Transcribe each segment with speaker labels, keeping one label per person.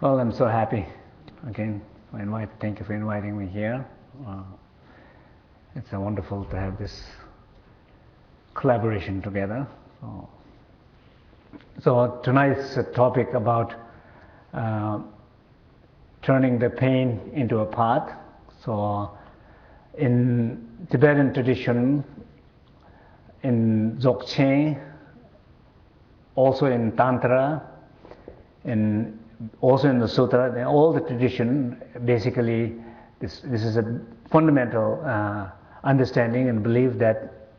Speaker 1: Well, I'm so happy. Again, thank you for inviting me here. It's wonderful to have this collaboration together. So tonight's topic about turning the pain into a path. So in Tibetan tradition, in Dzogchen, also in Tantra, and also in the Sutra, in all the tradition, basically this is a fundamental understanding and belief that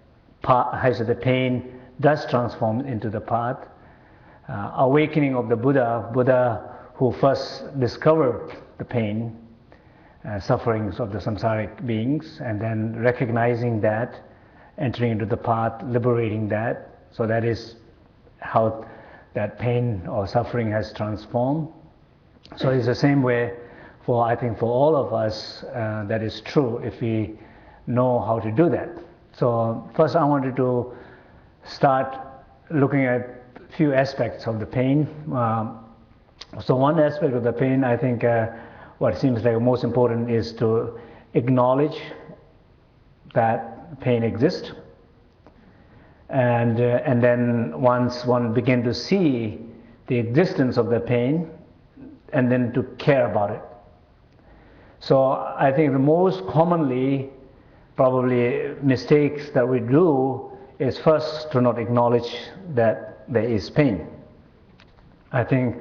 Speaker 1: the pain does transform into the path. Awakening of the Buddha who first discovered the pain, sufferings of the samsaric beings, and then recognizing that, entering into the path, liberating that. So that is how that pain or suffering has transformed. So it's the same way I think for all of us that is true if we know how to do that. So first I wanted to start looking at a few aspects of the pain. So one aspect of the pain, I think what seems like most important is to acknowledge that pain exists. And then once one begins to see the existence of the pain, and then to care about it. So I think the most commonly probably mistakes that we do is first to not acknowledge that there is pain. I think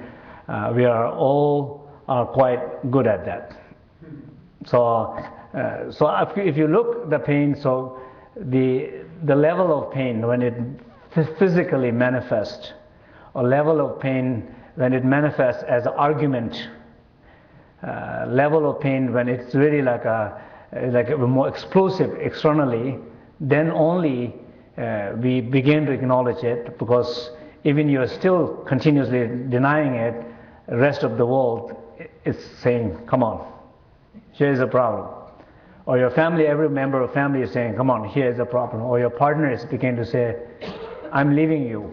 Speaker 1: we are all quite good at that. So if you look at the pain, so the level of pain when it physically manifests, or level of pain when it manifests as an argument, level of pain when it's really like a more explosive externally, then only we begin to acknowledge it, because even you're still continuously denying it, the rest of the world is saying, come on, here's a problem. Or your family, every member of family is saying, come on, here's a problem. Or your partners begin to say, I'm leaving you.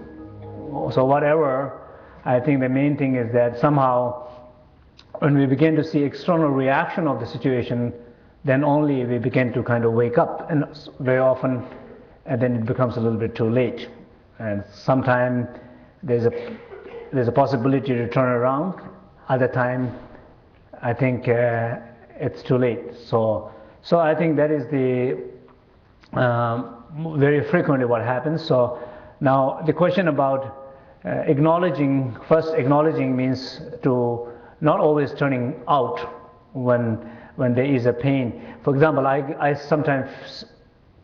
Speaker 1: So whatever, I think the main thing is that somehow when we begin to see external reaction of the situation, then only we begin to kind of wake up. And very often, and then it becomes a little bit too late. And sometimes there's a possibility to turn around. Other time, I think it's too late. So I think that is the very frequently what happens. So now the question about acknowledging means to not always turning out when there is a pain. For example, I sometimes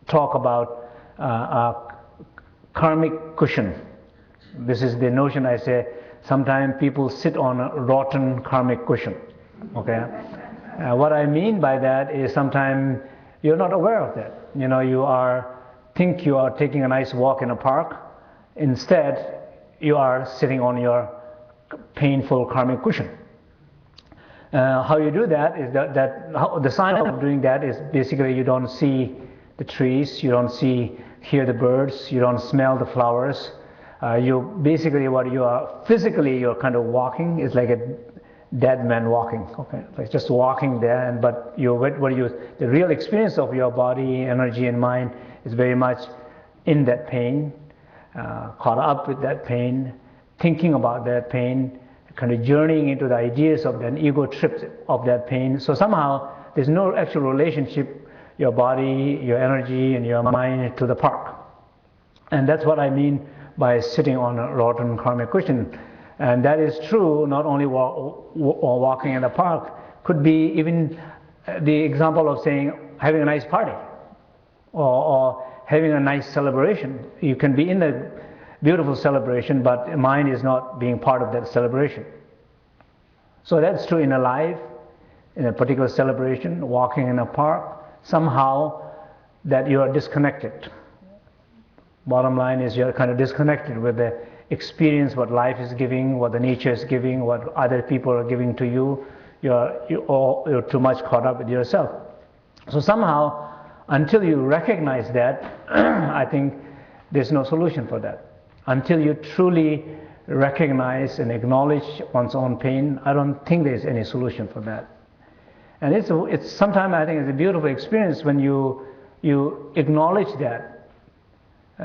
Speaker 1: talk about a karmic cushion. This is the notion. I say sometimes people sit on a rotten karmic cushion. Okay. What I mean by that is sometimes you're not aware of that. You know, you think you are taking a nice walk in a park. Instead, you are sitting on your painful karmic cushion. How you do that is the sign of doing that is basically you don't see the trees, you don't hear the birds, you don't smell the flowers. You basically what you are physically you're kind of walking is like a dead man walking. Okay, like just walking there, but the real experience of your body, energy, and mind is very much in that pain. Caught up with that pain, thinking about that pain, kind of journeying into the ideas of an ego trip of that pain. So somehow there's no actual relationship, your body, your energy, and your mind to the park. And that's what I mean by sitting on a rotten karmic cushion. And that is true not only walking in the park, could be even the example of saying having a nice party or having a nice celebration. You can be in the beautiful celebration, but mind is not being part of that celebration. So that's true in a life, in a particular celebration, walking in a park, somehow that you are disconnected. Bottom line is you're kind of disconnected with the experience, what life is giving, what the nature is giving, what other people are giving to you. You're too much caught up with yourself. So somehow, until you recognize that, I think there's no solution for that. Until you truly recognize and acknowledge one's own pain, I don't think there's any solution for that. And it's sometimes I think it's a beautiful experience when you acknowledge that.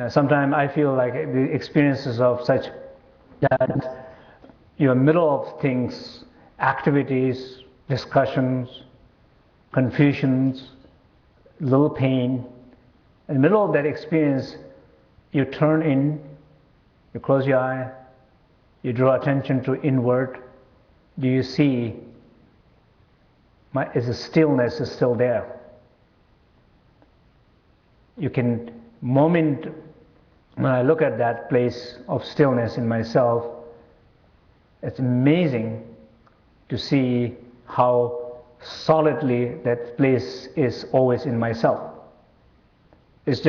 Speaker 1: Sometimes I feel like the experiences of such that you're in the middle of things, activities, discussions, confusions, little pain. In the middle of that experience, you turn in, you close your eye, you draw attention to inward. Do you see? Is the stillness is still there? You can when I look at that place of stillness in myself, it's amazing to see how solidly that place is always in myself. It's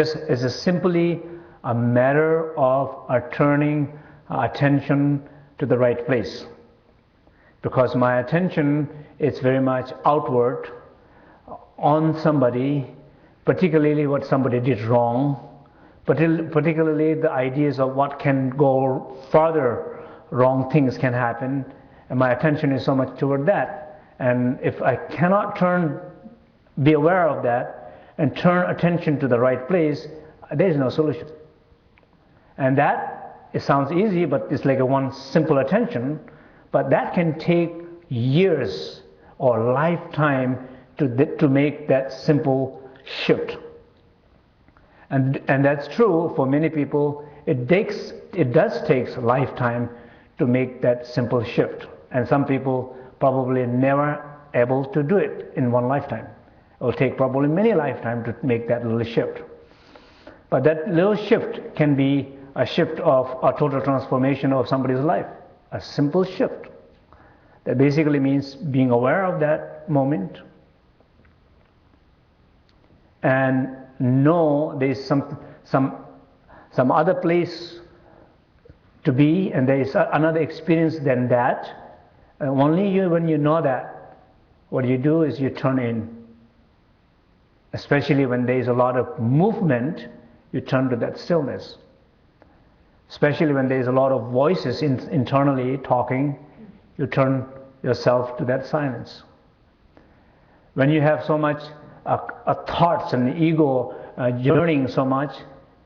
Speaker 1: simply a matter of turning attention to the right place. Because my attention is very much outward on somebody, particularly what somebody did wrong, particularly the ideas of what can go further, wrong things can happen, and my attention is so much toward that. And if I cannot be aware of that and turn attention to the right place, there is no solution. And that, it sounds easy, but it's like one simple attention, but that can take years or lifetime to make that simple shift. And that's true for many people. It does take a lifetime to make that simple shift. And some people probably never able to do it in one lifetime. It will take probably many lifetimes to make that little shift. But that little shift can be a shift of a total transformation of somebody's life. A simple shift. That basically means being aware of that moment and know there's some other place to be, and there is another experience than that. Only when you know that, what you do is you turn in. Especially when there is a lot of movement, you turn to that stillness. Especially when there is a lot of voices internally talking, you turn yourself to that silence. When you have so much thoughts and ego yearning so much,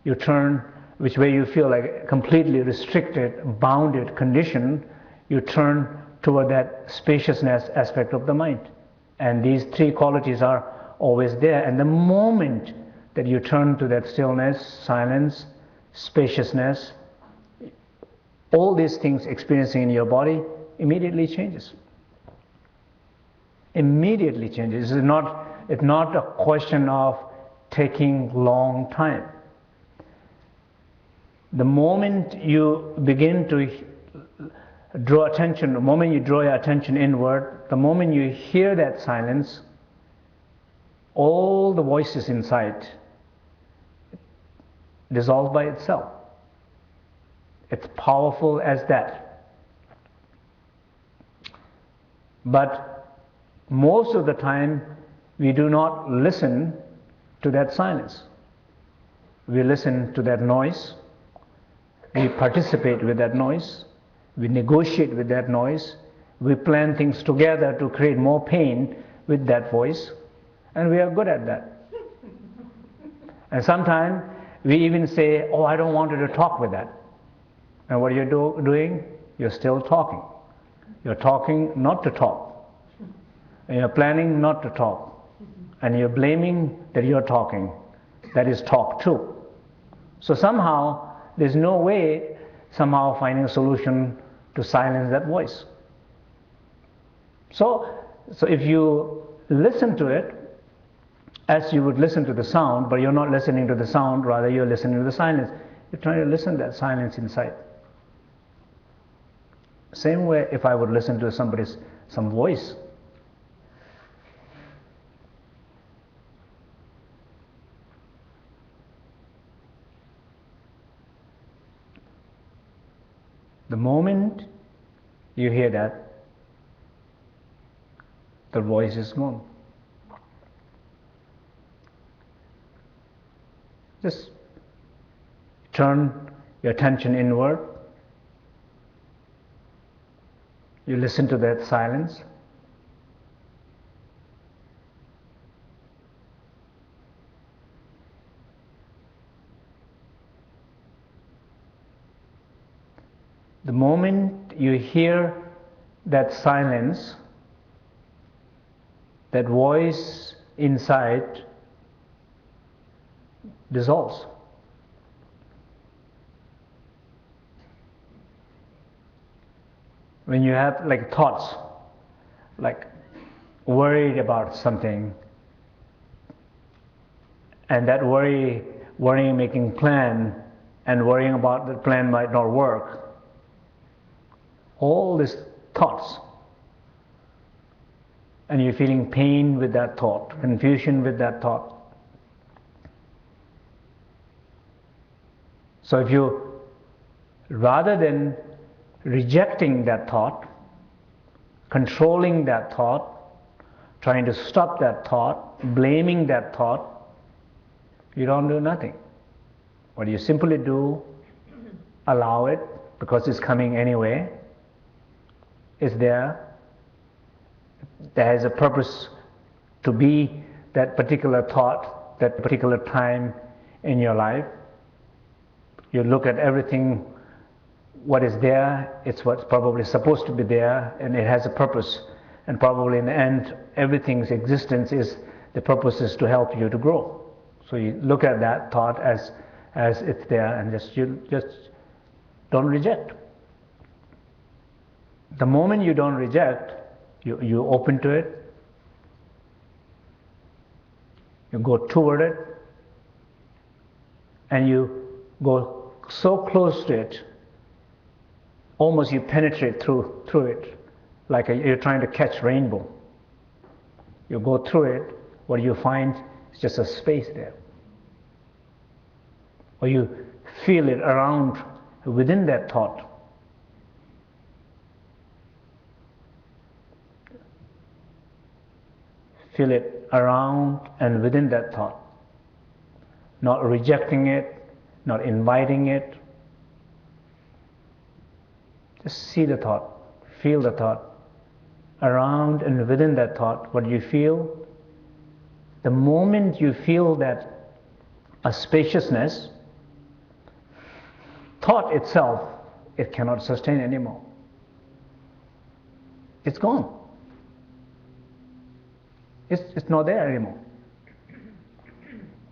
Speaker 1: you turn, which way you feel like completely restricted, bounded, conditioned, you turn toward that spaciousness aspect of the mind. And these three qualities are always there. And the moment that you turn to that stillness, silence, spaciousness, all these things experiencing in your body immediately changes. Immediately changes. It's not a question of taking long time. The moment you begin to draw attention, the moment you draw your attention inward, the moment you hear that silence, all the voices inside dissolve by itself. It's powerful as that. But most of the time, we do not listen to that silence. We listen to that noise. We participate with that noise. We negotiate with that noise. We plan things together to create more pain with that voice. And we are good at that. And sometimes we even say, oh, I don't want you to talk with that. And what you're doing? You're still talking. You're talking not to talk. And you're planning not to talk. And you're blaming that you're talking. That is talk too. So somehow, there's no way somehow finding a solution to silence that voice. So if you listen to it, as you would listen to the sound, but you're not listening to the sound, rather you're listening to the silence. You're trying to listen to that silence inside. Same way if I would listen to some voice. The moment you hear that, the voice is gone. Just turn your attention inward You listen to that silence. The moment you hear that silence, that voice inside dissolves. When you have like thoughts, like worried about something, and that worrying, making plan, and worrying about the plan might not work, all these thoughts, and you're feeling pain with that thought, confusion with that thought. So if you, rather than rejecting that thought, controlling that thought, trying to stop that thought, blaming that thought, you don't do nothing. What you simply do, allow it, because it's coming anyway. It's there. There is a purpose to be that particular thought, that particular time in your life. You look at everything, what is there, it's what's probably supposed to be there, and it has a purpose. And probably in the end, everything's existence is, the purpose is to help you to grow. So you look at that thought as it's there, and just don't reject. The moment you don't reject, you open to it, you go toward it, and you go so close to it, almost you penetrate through it, like you're trying to catch rainbow. You go through it, what you find is just a space there. Or you feel it around within that thought. Feel it around and within that thought. Not rejecting it, not inviting it. Just see the thought, feel the thought. Around and within that thought, what you feel, the moment you feel that a spaciousness, thought itself, it cannot sustain anymore. It's gone. It's not there anymore.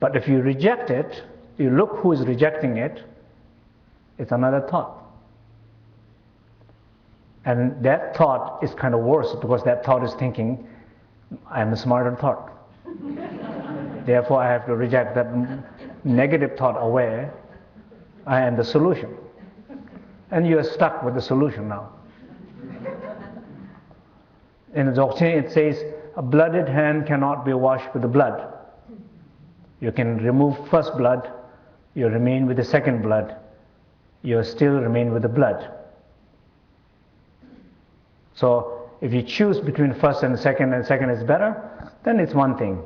Speaker 1: But if you reject it, you look who is rejecting it, it's another thought. And that thought is kind of worse, because that thought is thinking, I am a smarter thought. Therefore I have to reject that negative thought away. I am the solution. And you are stuck with the solution now. In the Dzogchen it says, a blooded hand cannot be washed with the blood. You can remove first blood, you remain with the second blood, you still remain with the blood. So if you choose between first and second is better, then it's one thing.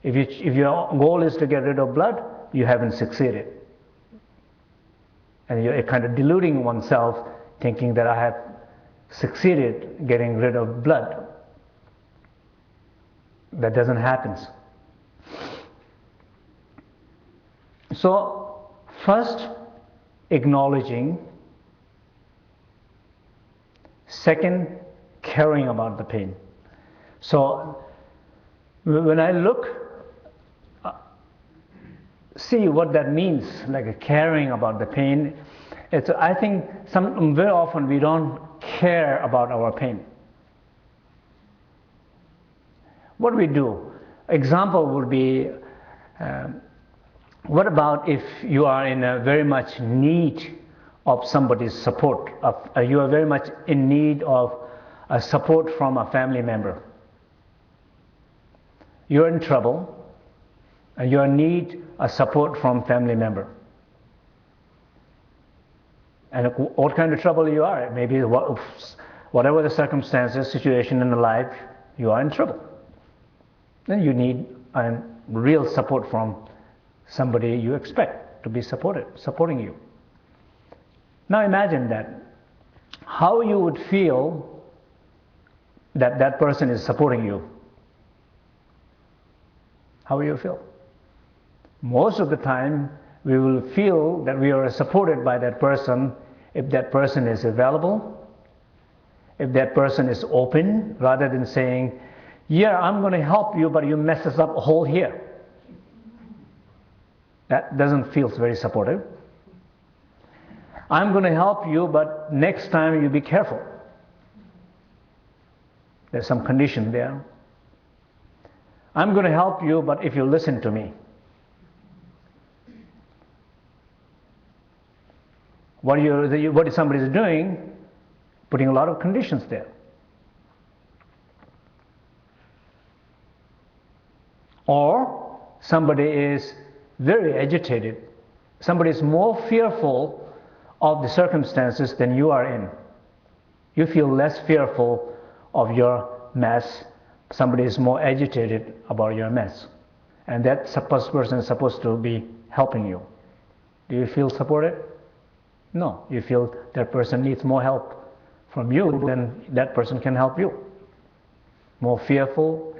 Speaker 1: If your goal is to get rid of blood, you haven't succeeded. And you're kind of deluding oneself, thinking that I have succeeded getting rid of blood. That doesn't happen. So first, acknowledging. Second, caring about the pain. So when I look, see what that means, like caring about the pain. I think very often we don't care about our pain. What we do, example would be, what about if you are in a very much need of somebody's support, you are very much in need of a support from a family member. You're in trouble, and you need a support from family member. And what kind of trouble you are, maybe whatever the circumstances, situation in the life, you are in trouble. Then you need a real support from somebody you expect to be supporting you. Now imagine that, how you would feel that that person is supporting you, how will you feel? Most of the time, we will feel that we are supported by that person if that person is available, if that person is open, rather than saying, yeah, I'm going to help you, but you mess us up a hole here. That doesn't feel very supportive. I'm going to help you, but next time you be careful. There's some condition there. I'm going to help you, but if you listen to me. What somebody is doing, putting a lot of conditions there. Or somebody is very agitated. Somebody is more fearful of the circumstances than you are in. You feel less fearful of your mess. Somebody is more agitated about your mess. And that person is supposed to be helping you. Do you feel supported? No. You feel that person needs more help from you than that person can help you. More fearful,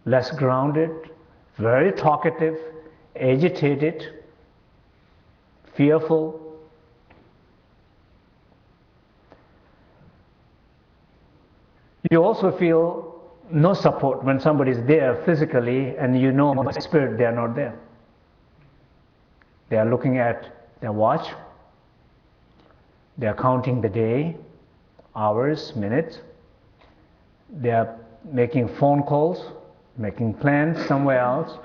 Speaker 1: less grounded, very talkative, agitated, fearful. You also feel no support when somebody is there physically and you know by spirit they are not there. They are looking at their watch. They are counting the day, hours, minutes. They are making phone calls, making plans somewhere else.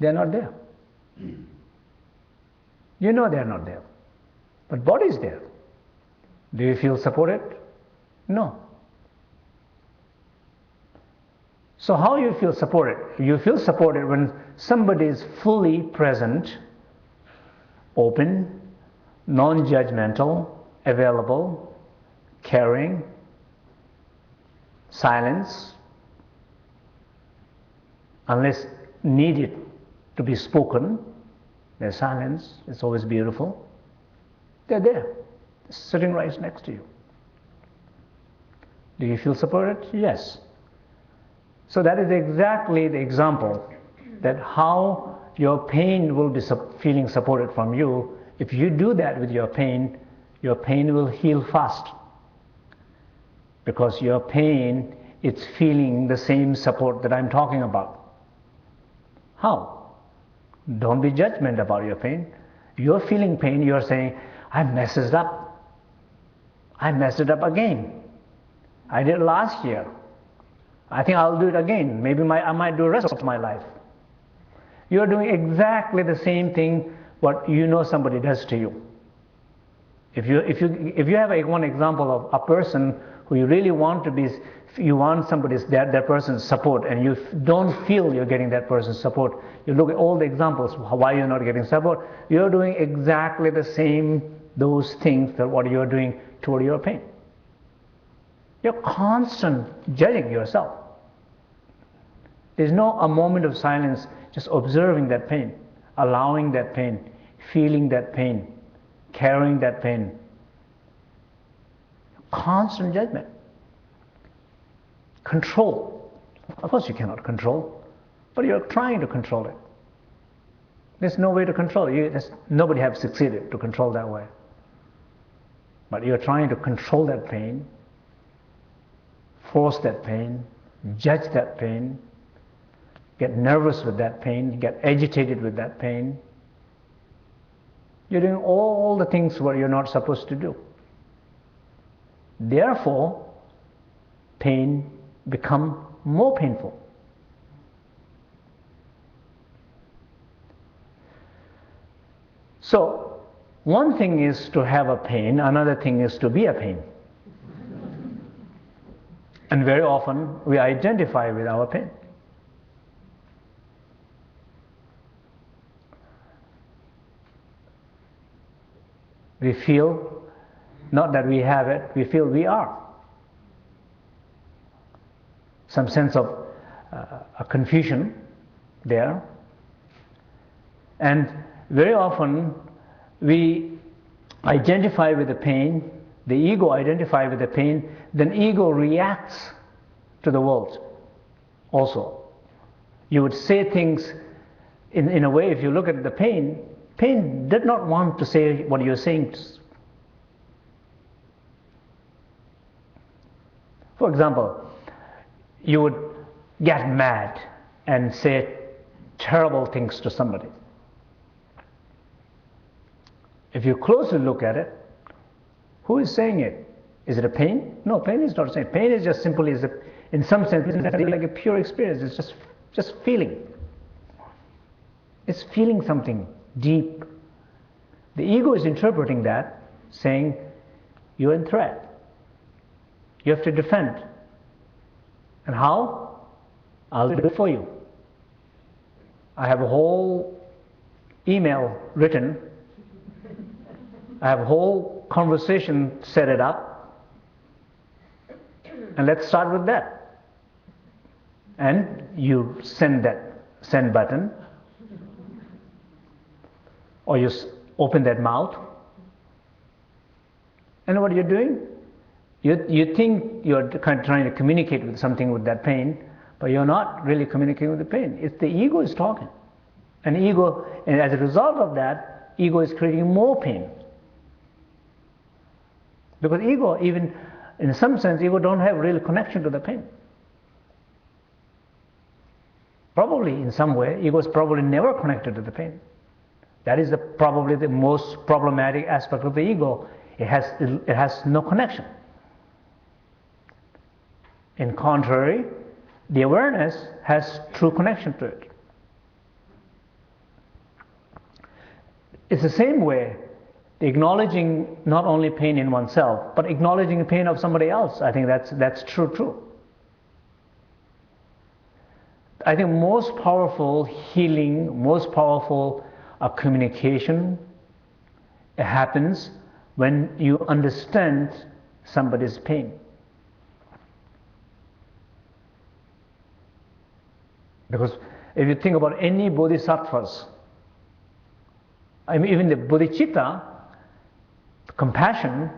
Speaker 1: They are not there. You know they are not there. But body is there. Do you feel supported? No. So how you feel supported? You feel supported when somebody is fully present, open, non-judgmental, available, caring, silence, unless needed to be spoken, there's silence, it's always beautiful. They're there, sitting right next to you. Do you feel supported? Yes. So that is exactly the example that how your pain will be feeling supported from you. If you do that with your pain will heal fast. Because your pain, it's feeling the same support that I'm talking about. How? Don't be judgmental about your pain. You're feeling pain, you're saying, I messed it up. I messed it up again. I did it last year. I think I'll do it again. Maybe I might do the rest of my life. You're doing exactly the same thing what you know somebody does to you. If you have one example of a person who you really want to be, you want that person's support, and you don't feel you're getting that person's support, you look at all the examples why you're not getting support. You're doing exactly the same those things that what you're doing toward your pain. You're constant judging yourself. There's no a moment of silence, just observing that pain, allowing that pain, feeling that pain, carrying that pain. Constant judgment. Control. Of course you cannot control, but you're trying to control it. There's no way to control it. Nobody has succeeded to control that way. But you're trying to control that pain, force that pain, judge that pain, get nervous with that pain, get agitated with that pain. You're doing all the things what you're not supposed to do. Therefore, pain become more painful. So, one thing is to have a pain, another thing is to be a pain. And very often we identify with our pain. We feel, not that we have it, we feel we are. Some sense of a confusion there. And very often we identify with the pain, the ego identifies with the pain, then ego reacts to the world also. You would say things in a way, if you look at the pain did not want to say what you're saying. For example, you would get mad and say terrible things to somebody. If you closely look at it, who is saying it? Is it a pain? No, pain is not saying. Pain is just simply, in some sense, it's like a pure experience. It's just feeling. It's feeling something deep. The ego is interpreting that, saying, you're in threat. You have to defend. And how? I'll do it for you. I have a whole email written. I have a whole conversation set it up. And let's start with that. And you send that send button. Or you open that mouth. And what you're doing? You think you're kind of trying to communicate with something with that pain, but you're not really communicating with the pain. It's the ego is talking. And as a result of that, ego is creating more pain. Because ego, even in some sense, ego don't have real connection to the pain. Probably in some way, ego is probably never connected to the pain. That is probably the most problematic aspect of the ego. It has no connection. In contrary, the awareness has true connection to it. It's the same way, acknowledging not only pain in oneself, but acknowledging the pain of somebody else. I think that's true too. I think most powerful healing, most powerful communication, it happens when you understand somebody's pain. Because if you think about any bodhisattvas, even the bodhicitta, compassion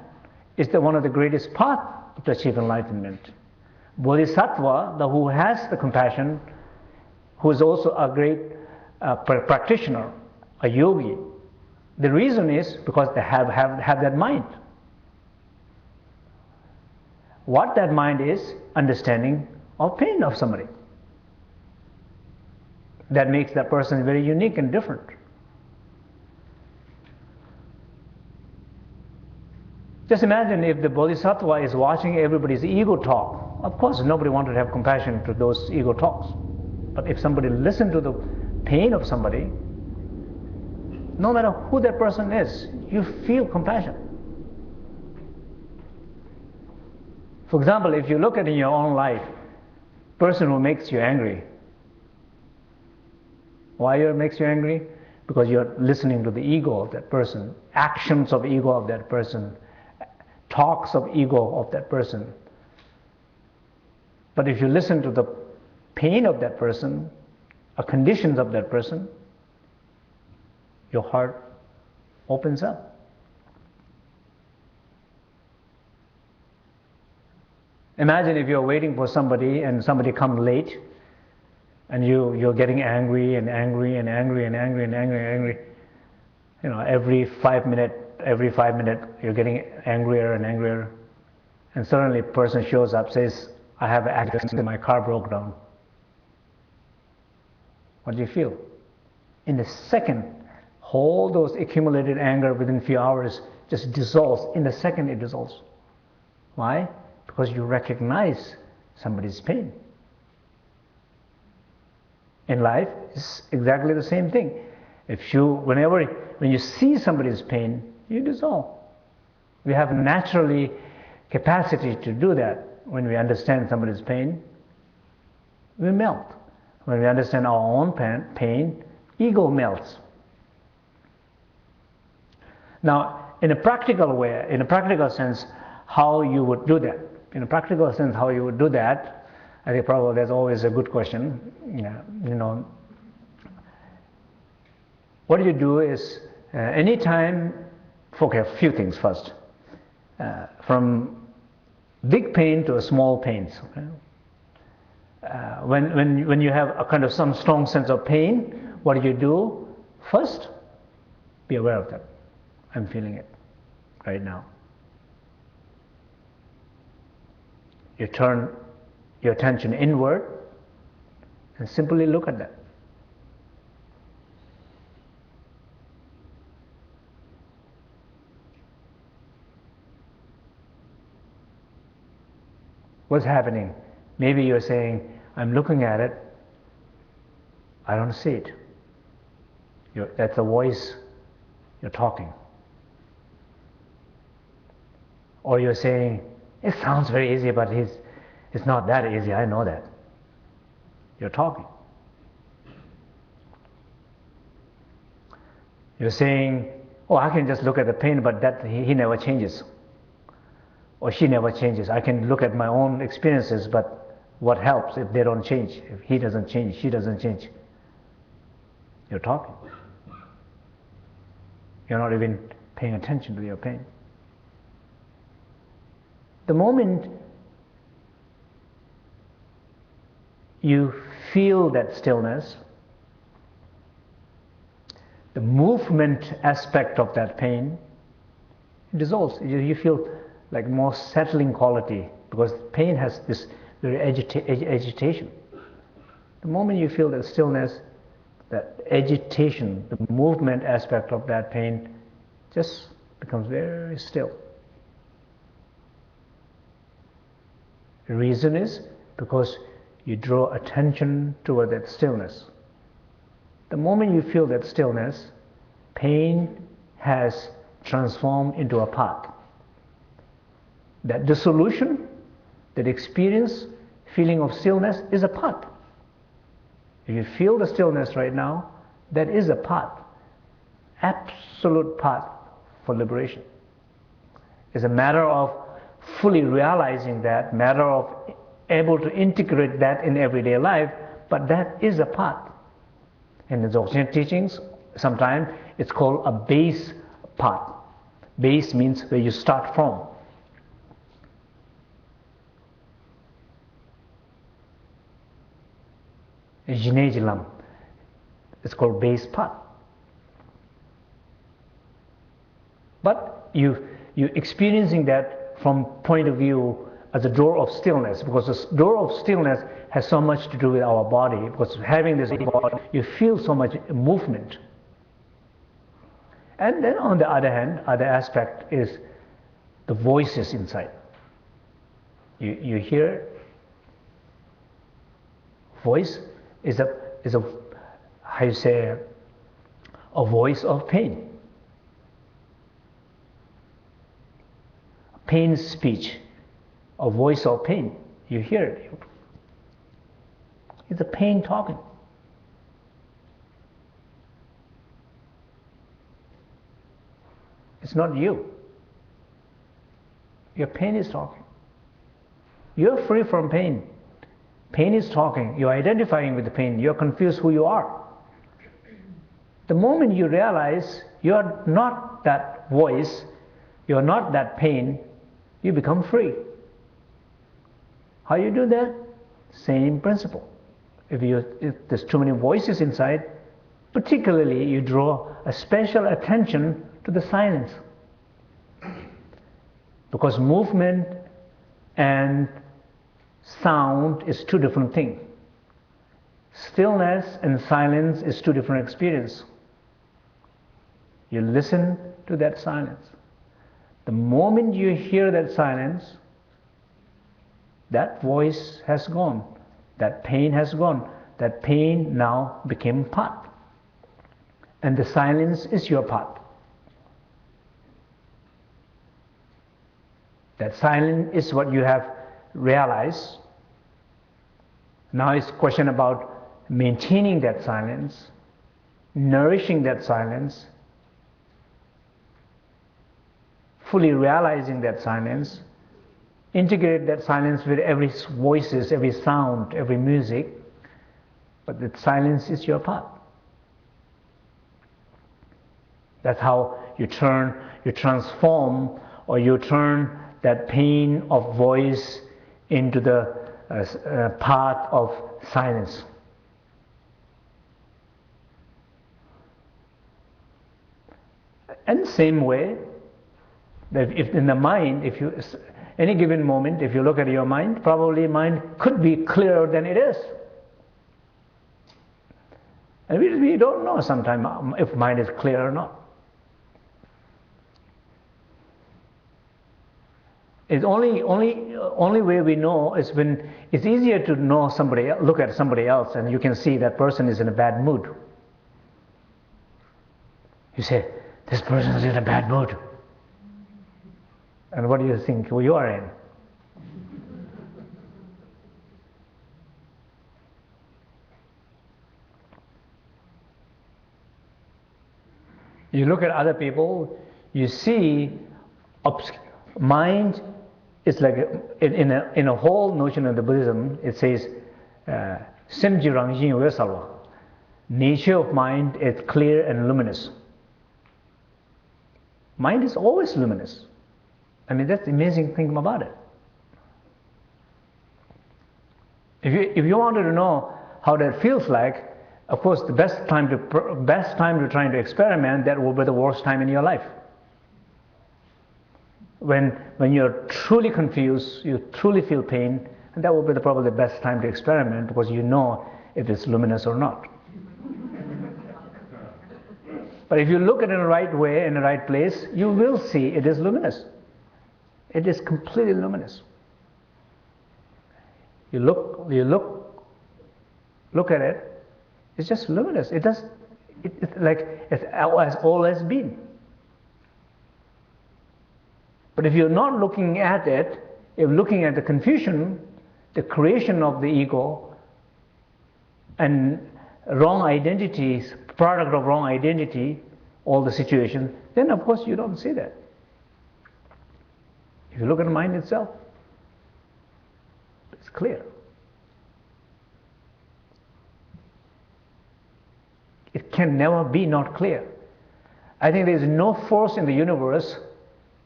Speaker 1: is one of the greatest paths to achieve enlightenment. Bodhisattva, who has the compassion, who is also a great practitioner, a yogi, the reason is because they have that mind. What that mind is, understanding of pain of somebody. That makes that person very unique and different. Just imagine if the bodhisattva is watching everybody's ego talk. Of course, nobody wanted to have compassion to those ego talks. But if somebody listened to the pain of somebody, no matter who that person is, you feel compassion. For example, if you look at in your own life, person who makes you angry. Why it makes you angry? Because you're listening to the ego of that person, actions of ego of that person, talks of ego of that person. But if you listen to the pain of that person, or conditions of that person, your heart opens up. Imagine if you're waiting for somebody and somebody comes late, and you're getting angry and angry and angry and angry and angry and angry. You know, every 5 minutes you're getting angrier and angrier. And suddenly a person shows up, says, I have an accident, my car broke down. What do you feel? In a second, all those accumulated anger within a few hours just dissolves. In a second it dissolves. Why? Because you recognize somebody's pain. In life, it's exactly the same thing. When you see somebody's pain, you dissolve. We have naturally capacity to do that. When we understand somebody's pain, we melt. When we understand our own pain, ego melts. Now, in a practical way, in a practical sense, how you would do that? In a practical sense, how you would do that? I think probably that's always a good question. What you do is, anytime, okay, a few things first. from big pain to a small pains. Okay? When you have a kind of some strong sense of pain, what do? First, be aware of that. I'm feeling it right now. You turn your attention inward and simply look at that. What's happening? Maybe you're saying, I'm looking at it, I don't see it. That's the voice, you're talking. Or you're saying, it sounds very easy, but it's not that easy, I know that. You're talking. You're saying, oh, I can just look at the pain, but that he never changes. Or she never changes. I can look at my own experiences, but what helps if they don't change? If he doesn't change, she doesn't change. You're talking. You're not even paying attention to your pain. The moment you feel that stillness, the movement aspect of that pain dissolves. You feel like more settling quality, because pain has this very agitation. The moment you feel that stillness, that agitation, the movement aspect of that pain just becomes very still. The reason is because you draw attention toward that stillness. The moment you feel that stillness, pain has transformed into a path. That dissolution, that experience, feeling of stillness is a path. If you feel the stillness right now, that is a path, absolute path for liberation. It's a matter of fully realizing that, matter of able to integrate that in everyday life, but that is a path. In the Dzogchen teachings, sometimes it's called a base path. Base means where you start from. Jinejilam, it's called base path. But you experiencing that from point of view as a door of stillness, because the door of stillness has so much to do with our body, because having this body, you feel so much movement. And then on the other hand, other aspect is the voices inside. You hear voice is a how you say, a voice of pain. Pain speech, a voice of pain. You hear it. It's the pain talking. It's not you. Your pain is talking. You're free from pain. Pain is talking. You're identifying with the pain. You're confused who you are. The moment you realize you're not that voice, you're not that pain, you become free. How you do that? Same principle. If there's too many voices inside, particularly you draw a special attention to the silence. Because movement and sound is two different things. Stillness and silence is two different experiences. You listen to that silence. The moment you hear that silence, that voice has gone. That pain has gone. That pain now became path. And the silence is your path. That silence is what you have realized. Now it's a question about maintaining that silence, nourishing that silence, fully realizing that silence, integrate that silence with every voices, every sound, every music, but that silence is your path. That's how you transform or you turn that pain of voice into the path of silence. And the same way, that if in the mind, if you any given moment, if you look at your mind, probably mind could be clearer than it is. And we don't know sometimes if mind is clear or not. It's only way we know is when it's easier to know somebody, look at somebody else, and you can see that person is in a bad mood. You say, this person is in a bad mood. And what do you think you are in? You look at other people, you see mind is like in a whole notion of the Buddhism, it says nature of mind is clear and luminous. Mind is always luminous. I mean, that's the amazing thing about it. If you wanted to know how that feels like, of course, the best time to trying to experiment, that will be the worst time in your life. When you're truly confused, you truly feel pain, and that will be probably the best time to experiment, because you know if it's luminous or not. But if you look at it in the right way, in the right place, you will see it is luminous. It is completely luminous. You look at it, it's just luminous. It's like it has always been. But if you're not looking at it, if looking at the confusion, the creation of the ego, and wrong identities, product of wrong identity, all the situations, then of course you don't see that. If you look at the mind itself, it's clear. It can never be not clear. I think there is no force in the universe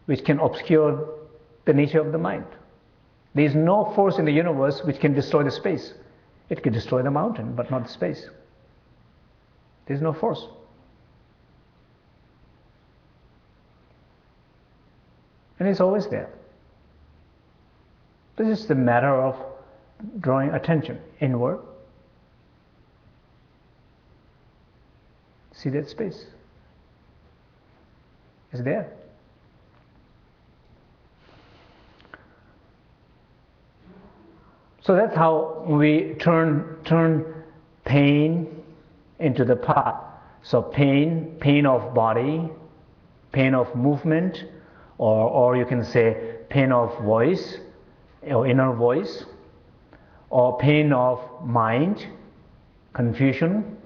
Speaker 1: which can obscure the nature of the mind. There is no force in the universe which can destroy the space. It can destroy the mountain, but not the space. There is no force. And it's always there. This is the matter of drawing attention inward. See that space? It's there. So that's how we turn pain into the path. So pain of body, pain of movement, or you can say pain of voice, or inner voice, or pain of mind, confusion.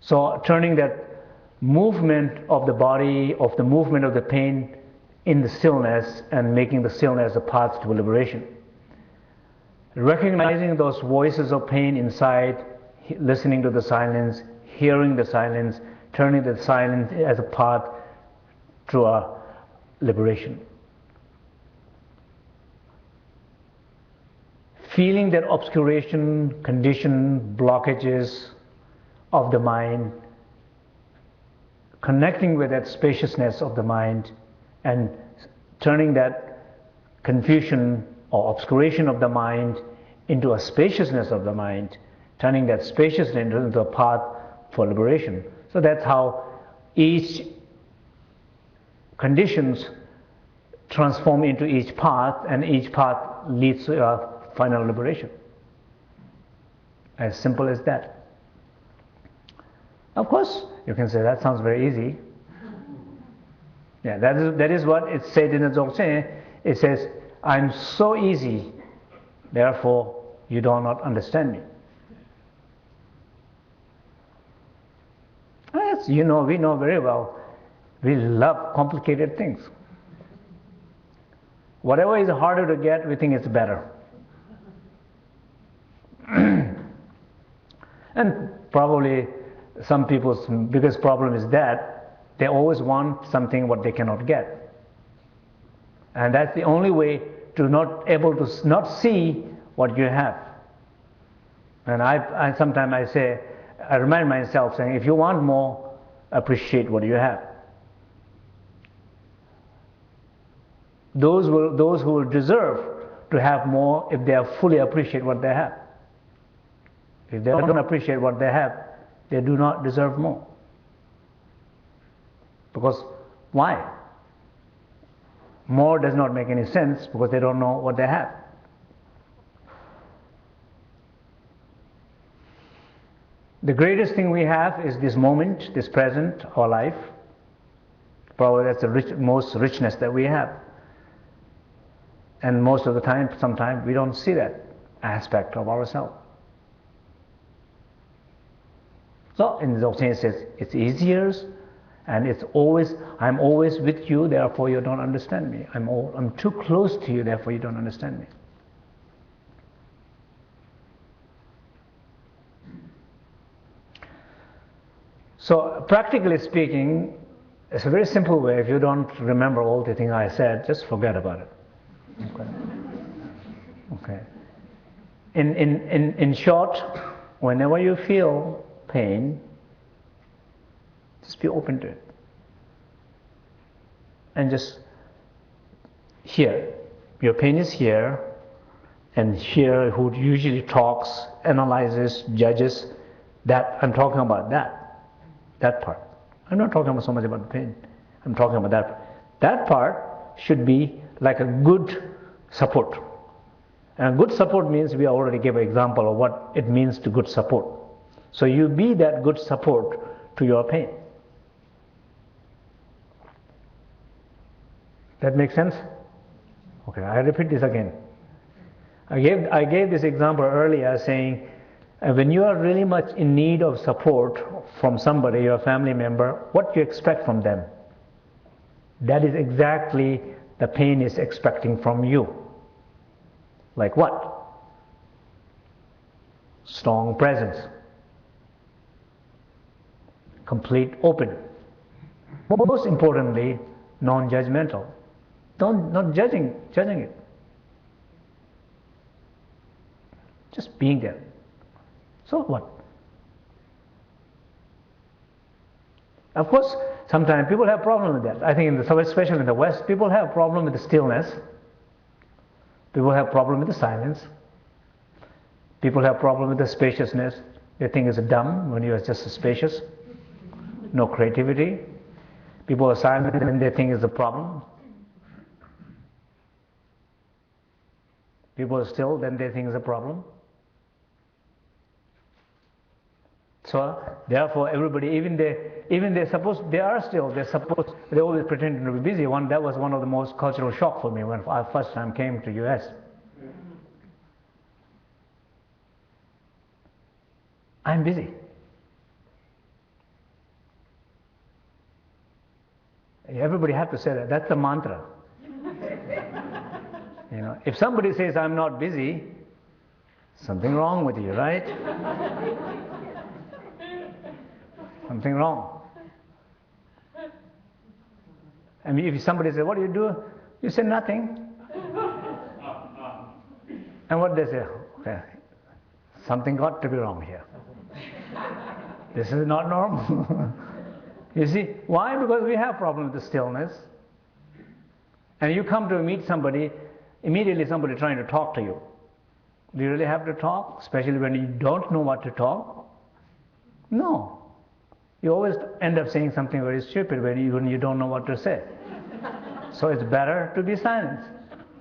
Speaker 1: So turning that movement of the body, of the movement of the pain in the stillness, and making the stillness a path to liberation. Recognizing those voices of pain inside, listening to the silence, hearing the silence, turning the silence as a path to a liberation. Feeling that obscuration, condition, blockages of the mind, connecting with that spaciousness of the mind, and turning that confusion or obscuration of the mind into a spaciousness of the mind, turning that spaciousness into a path for liberation. So that's how each conditions transform into each path, and each path leads to a final liberation. As simple as that. Of course, you can say that sounds very easy. Yeah, that is what it said in the Dzogchen. It says, I'm so easy, therefore you do not understand me. Yes, we know very well, we love complicated things. Whatever is harder to get, we think it's better. And probably some people's biggest problem is that they always want something what they cannot get. And that's the only way to not able to not see what you have. And I sometimes I say, I remind myself saying, if you want more, appreciate what you have. Those who will deserve to have more if they fully appreciate what they have. If they don't appreciate what they have, they do not deserve more. Because why? More does not make any sense because they don't know what they have. The greatest thing we have is this moment, this present, our life. Probably that's the most richness that we have. And most of the time, sometimes we don't see that aspect of ourselves. So in those cases, it's easier, and it's always, I'm always with you, therefore you don't understand me. I'm too close to you, therefore you don't understand me. So practically speaking, it's a very simple way. If you don't remember all the things I said, just forget about it. Okay. In short, whenever you feel pain, just be open to it. And just here. Your pain is here, and here who usually talks, analyzes, judges, that I'm talking about that part. I'm not talking about so much about the pain. I'm talking about that part. That part should be like a good support. And good support means we already gave an example of what it means to good support. So you be that good support to your pain. That makes sense? Okay, I repeat this again. I gave this example earlier saying, when you are really much in need of support from somebody, your family member, what do you expect from them? That is exactly the pain is expecting from you. Like what? Strong presence. Complete open. Most importantly, non-judgmental. Not judging it. Just being there. So what? Of course, sometimes people have problem with that. I think especially in the West, people have problem with the stillness. People have problem with the silence. People have problem with the spaciousness. They think it's dumb when you are just spacious. No creativity. People are silent and they think it's a problem. People are still, then they think it's a problem. So therefore everybody, even they suppose they are still, they always pretend to be busy. That was one of the most cultural shock for me when I first time came to US. I'm busy. Everybody have to say that. That's the mantra. You know, if somebody says I'm not busy, something wrong with you, right? Something wrong. I mean, if somebody says, what do you do? You say nothing. And what they say? Okay, something got to be wrong here. This is not normal. You see, why? Because we have problem with the stillness. And you come to meet somebody, immediately somebody trying to talk to you. Do you really have to talk? Especially when you don't know what to talk? No. You always end up saying something very stupid when you don't know what to say. So it's better to be silent.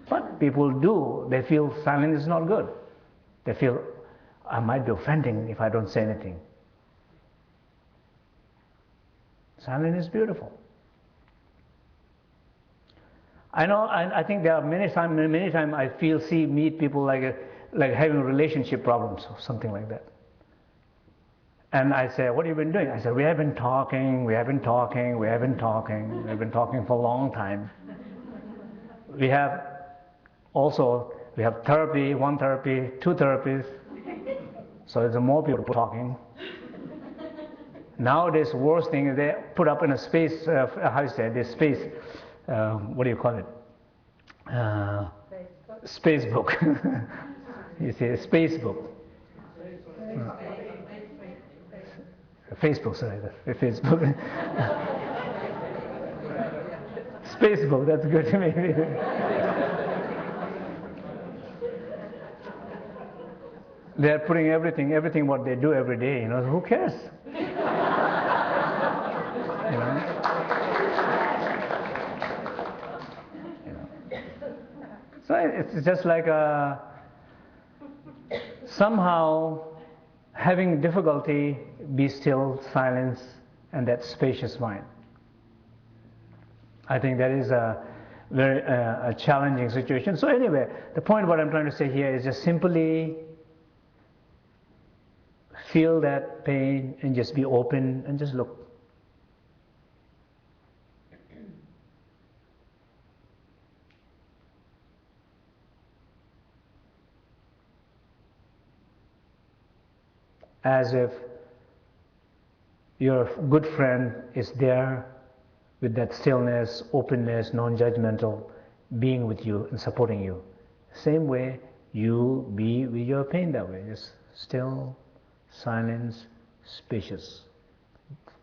Speaker 1: But people do. They feel silence is not good. They feel, I might be offending if I don't say anything. Silence is beautiful. I know. I think there are many times I meet people like having relationship problems or something like that. And I say, what have you been doing? I said, we have been talking for a long time. We have therapy, one therapy, two therapies. So there's more people talking. Nowadays, worst thing is they put up in a space, what do you call it? Spacebook. You see, Spacebook. Facebook, sorry, Facebook. Spacebook, that's good to me. They're putting everything what they do every day, who cares? So it's just like somehow having difficulty, be still, silence, and that spacious mind. I think that is a very a challenging situation. So anyway, the point what I'm trying to say here is just simply feel that pain and just be open and just look. As if your good friend is there with that stillness, openness, non-judgmental, being with you and supporting you. Same way you be with your pain that way, just still, silence, spacious,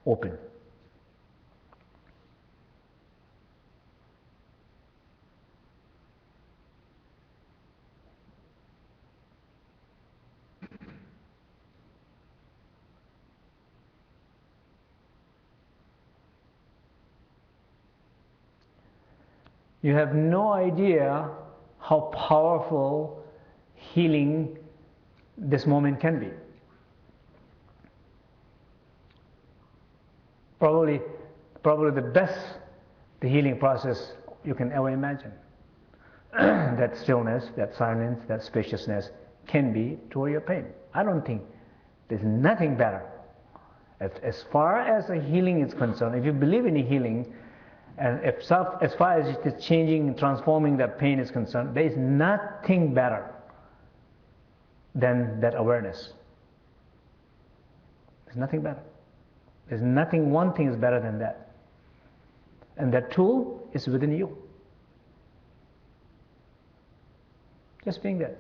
Speaker 1: open. You have no idea how powerful healing this moment can be. Probably the best the healing process you can ever imagine. That stillness, that silence, that spaciousness can be toward your pain. I don't think there's nothing better. As far as the healing is concerned, if you believe in healing, and as far as it is changing and transforming that pain is concerned, there is nothing better than that awareness. There's nothing better. There's nothing, one thing is better than that. And that tool is within you. Just being there.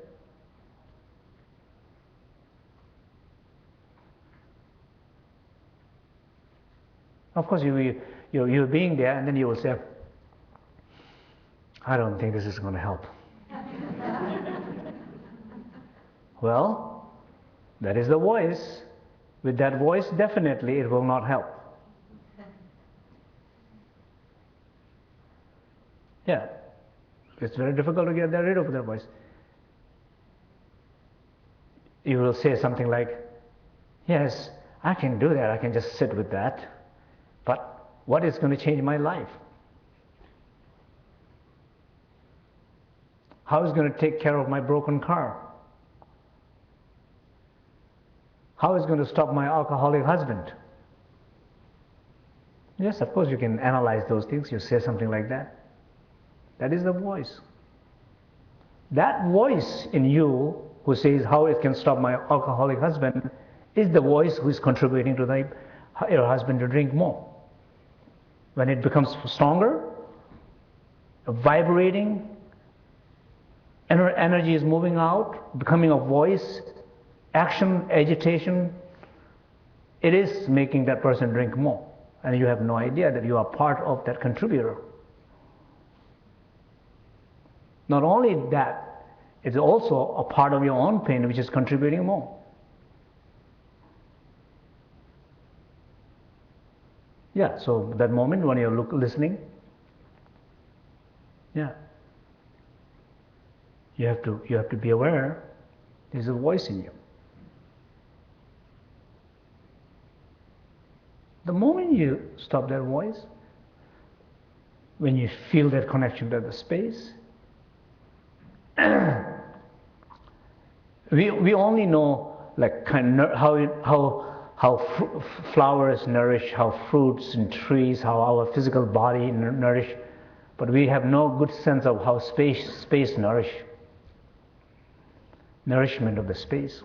Speaker 1: Of course, you're being there, and then you will say, I don't think this is going to help. Well, that is the voice. With that voice, definitely it will not help. Yeah, it's very difficult to get rid of that voice. You will say something like, yes, I can do that, I can just sit with that, but what is going to change my life? How is it going to take care of my broken car? How is it going to stop my alcoholic husband? Yes, of course you can analyze those things, you say something like that. That is the voice. That voice in you who says how it can stop my alcoholic husband is the voice who is contributing to your husband to drink more. When it becomes stronger, vibrating, energy is moving out, becoming a voice, action, agitation, it is making that person drink more. And you have no idea that you are part of that contributor. Not only that, it's also a part of your own pain which is contributing more. Yeah, so that moment when you're listening, yeah, you have to be aware there's a voice in you. The moment you stop that voice, when you feel that connection to the space, we only know like how flowers nourish, how fruits and trees, how our physical body nourish, but we have no good sense of how space nourishment of the space,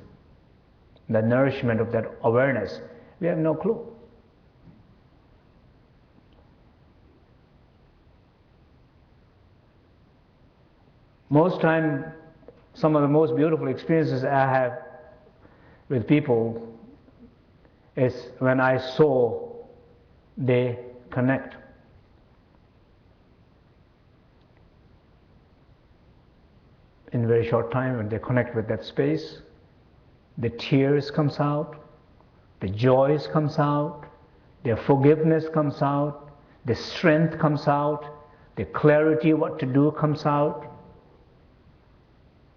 Speaker 1: the nourishment of that awareness, we have no clue. Most time, some of the most beautiful experiences I have with people is when I saw they connect. In a very short time, when they connect with that space, the tears comes out, the joys comes out, their forgiveness comes out, the strength comes out, the clarity what to do comes out.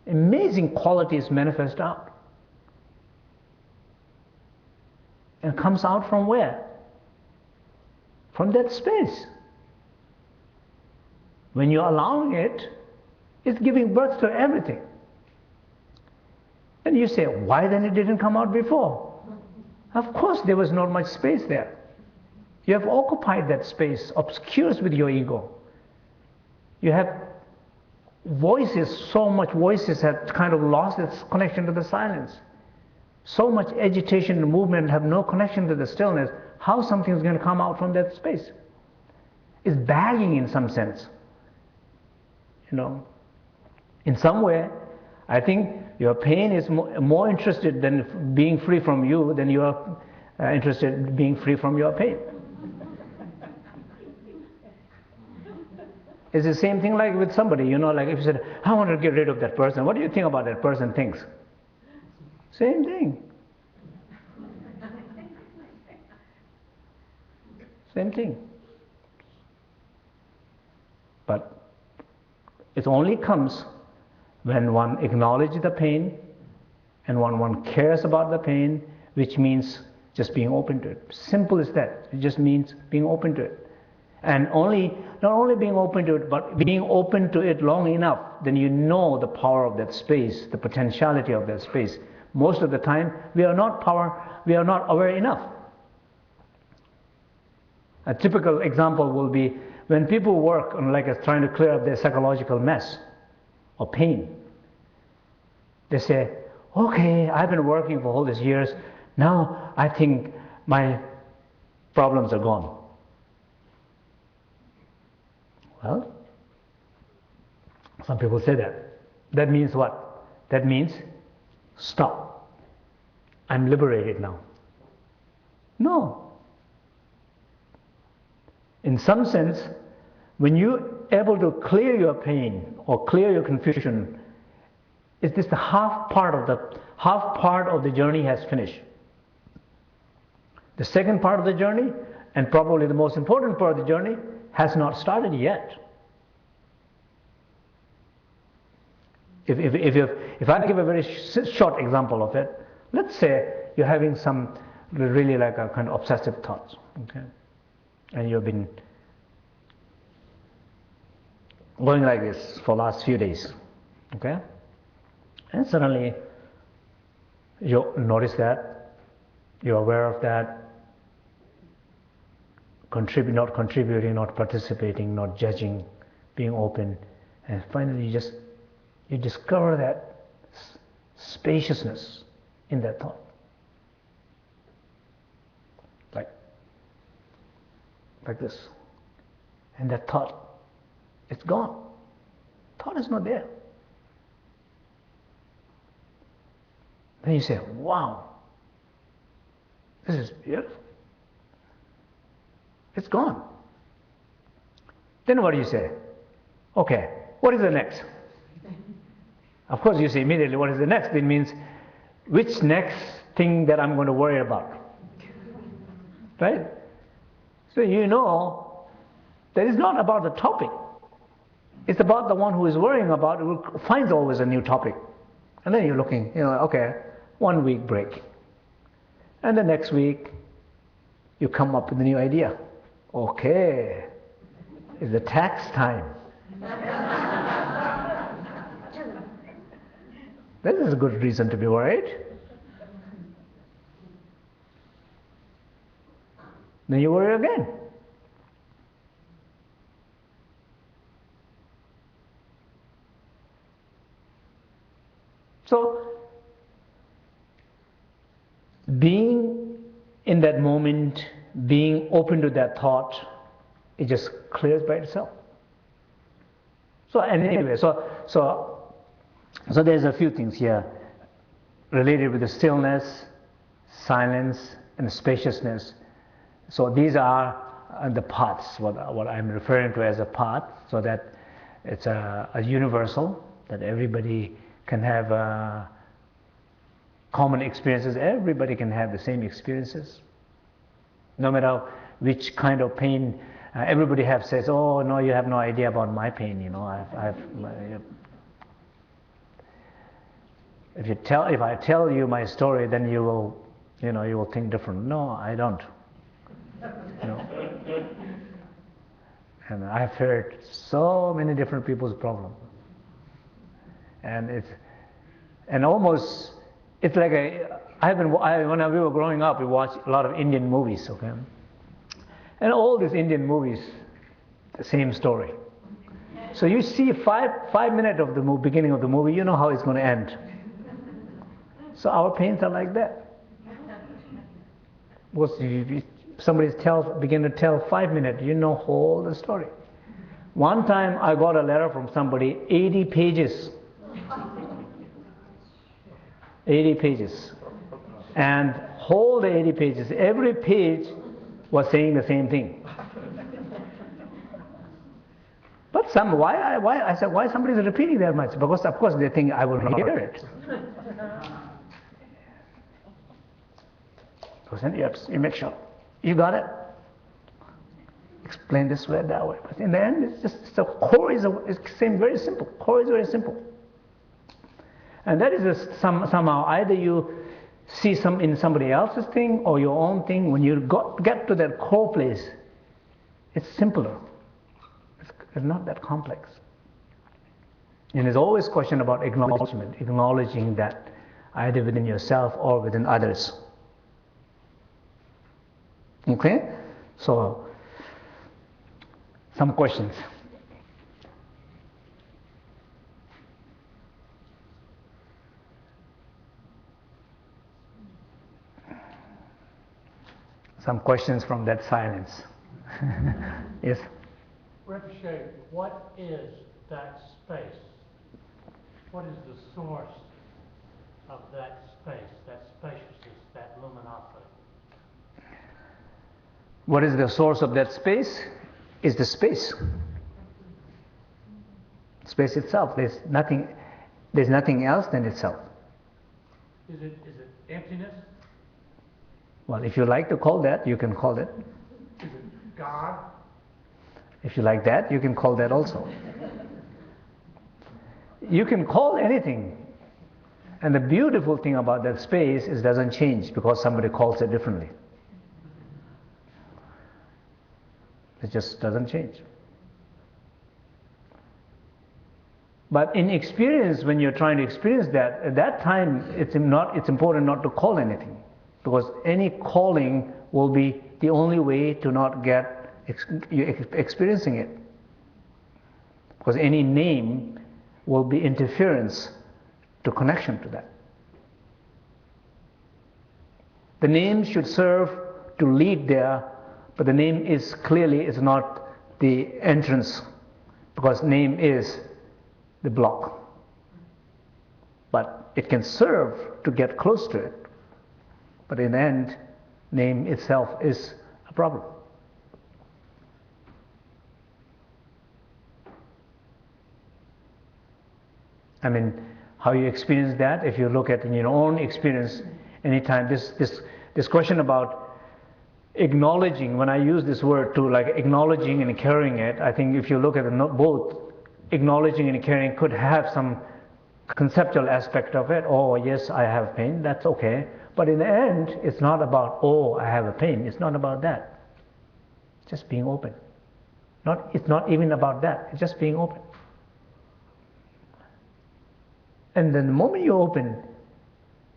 Speaker 1: Amazing qualities manifest out. And comes out from where? From that space. When you're allowing it, it's giving birth to everything. And you say, why then it didn't come out before? Of course there was not much space there. You have occupied that space, obscures with your ego. You have voices, so much voices have kind of lost its connection to the silence. So much agitation and movement have no connection to the stillness. How something is going to come out from that space? It's bagging in some sense. You know, in some way, I think your pain is more interested in being free from you than you are interested in being free from your pain. It's the same thing like with somebody, you know, like if you said, I want to get rid of that person, what do you think about that person thinks? Same thing. Same thing. But it only comes when one acknowledges the pain and when one cares about the pain, which means just being open to it. Simple as that. It just means being open to it. And not only being open to it, but being open to it long enough, then you know the power of that space, the potentiality of that space. Most of the time, we are not aware enough. A typical example will be when people work on trying to clear up their psychological mess or pain. They say, okay, I've been working for all these years, now I think my problems are gone. Well, some people say that. That means what? That means stop. I'm liberated now. No. In some sense, when you're able to clear your pain or clear your confusion, it's just the half part of the journey has finished. The second part of the journey, and probably the most important part of the journey, has not started yet. If I give a very short example of it, let's say you're having some really like a kind of obsessive thoughts, okay, and you've been going like this for the last few days, okay, and suddenly you notice that, you're aware of that, not contributing, not participating, not judging, being open, and finally you discover that spaciousness in that thought. Like this. And that thought, it's gone. Thought is not there. Then you say, wow, this is beautiful. It's gone. Then what do you say? Okay, what is the next? Of course you say immediately, what is the next? It means, which next thing that I'm going to worry about? Right? So you know that it's not about the topic. It's about the one who is worrying about it, who finds always a new topic. And then you're looking, okay, 1 week break. And the next week, you come up with a new idea. Okay, it's the tax time. That is a good reason to be worried. Then you worry again. So, being in that moment, being open to that thought, it just clears by itself. So anyway, so there's a few things here related with the stillness, silence, and spaciousness. So these are the paths, what I'm referring to as a path, so that it's a universal, that everybody can have common experiences. Everybody can have the same experiences, no matter which kind of pain. Everybody says, oh no, you have no idea about my pain. If I tell you my story, then you will think different. No, I don't. And I've heard so many different people's problems, and it's like when we were growing up, we watched a lot of Indian movies, okay, and all these Indian movies, the same story. So you see 5 minutes of the beginning of the movie, you know how it's going to end. So our pains are like that. Somebody begin to tell 5 minutes, you know whole the story. One time I got a letter from somebody, 80 pages. 80 pages. And whole the 80 pages, every page was saying the same thing. But I said, why somebody is repeating that much? Because of course they think I will hear it. So you make sure. You got it? Explain this way, that way. But in the end, it's just the core is very simple. Core is very simple. And that is somehow either you see in somebody else's thing or your own thing. When you get to that core place, it's simpler. It's not that complex. And there's always a question about acknowledgement, acknowledging that either within yourself or within others. Okay? So, some questions. Some questions from that silence. Yes?
Speaker 2: Rinpoche, what is that space? What is the source of that space, that spaciousness, that luminosity?
Speaker 1: What is the source of that space? Is the space. Space itself. There's nothing else than itself.
Speaker 2: Is it emptiness?
Speaker 1: Well, if you like to call that, you can call it.
Speaker 2: Is it God?
Speaker 1: If you like that, you can call that also. You can call anything. And the beautiful thing about that space is it doesn't change because somebody calls it differently. It just doesn't change. But in experience, when you're trying to experience that, at that time it's important not to call anything, because any calling will be the only way to not get experiencing it. Because any name will be interference to connection to that. The name should serve to lead there, but the name is not the entrance, because name is the block. But it can serve to get close to it. But in the end, name itself is a problem. I mean, how you experience that, if you look at in your own experience, anytime this question about acknowledging, when I use this word to like acknowledging and carrying it, I think if you look at both, acknowledging and carrying could have some conceptual aspect of it. Oh yes, I have pain, that's okay. But in the end, it's not about, oh, I have a pain. It's not about that. Just being open. It's not even about that. It's just being open. And then the moment you open,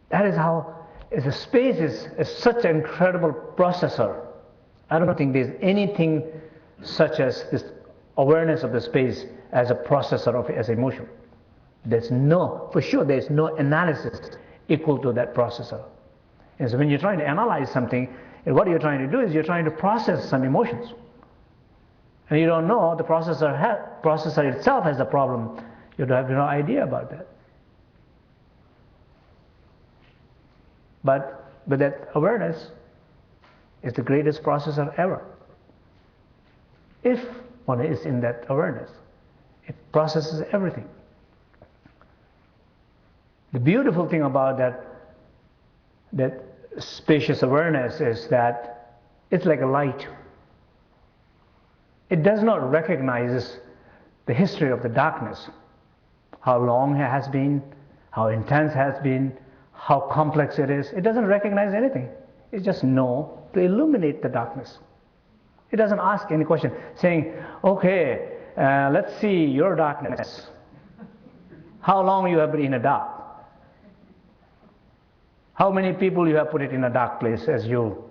Speaker 1: that is how, the space is such an incredible processor. I don't think there's anything such as this awareness of the space as a processor as emotion. For sure there's no analysis equal to that processor. And so when you're trying to analyze something, what you're trying to do is you're trying to process some emotions. and you don't know the processor itself has a problem, you have no idea about that. But that awareness is the greatest processor ever. If one is in that awareness, it processes everything. The beautiful thing about that spacious awareness is that it's like a light. It does not recognize the history of the darkness, how long it has been, how intense it has been, how complex it is. It doesn't recognize anything. It just knows to illuminate the darkness. It doesn't ask any question, saying, okay, let's see your darkness. How long you have been in the dark? How many people you have put it in a dark place as you?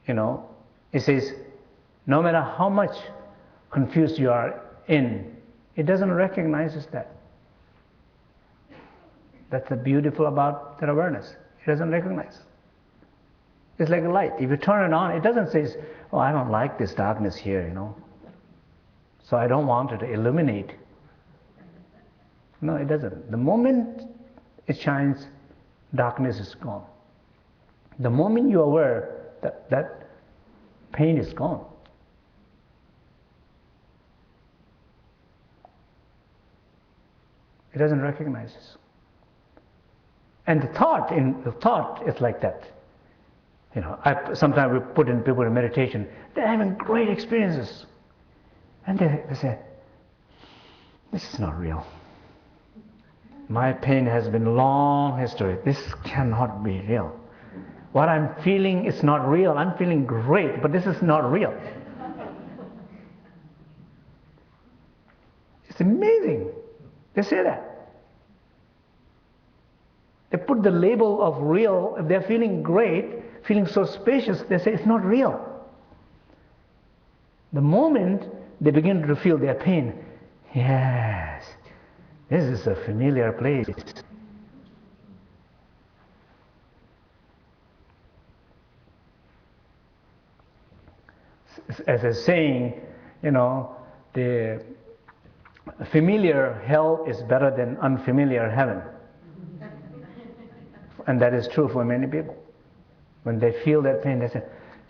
Speaker 1: It says, no matter how much confused you are in, it doesn't recognize that. That's the beautiful about that awareness. It doesn't recognize. It's like a light. If you turn it on, it doesn't say, oh, I don't like this darkness here, so I don't want it to illuminate. No, it doesn't. The moment it shines, darkness is gone. The moment you are aware that pain is gone. It doesn't recognize this. And the thought is like that. Sometimes we put in people in meditation, they're having great experiences. And they say, this is not real. My pain has been a long history. This cannot be real. What I'm feeling is not real. I'm feeling great, but this is not real. It's amazing. They say that. They put the label of real. If they're feeling great, feeling so spacious, they say it's not real. The moment they begin to feel their pain, yes, this is a familiar place. As a saying, the familiar hell is better than unfamiliar heaven. And that is true for many people. When they feel that pain, they say,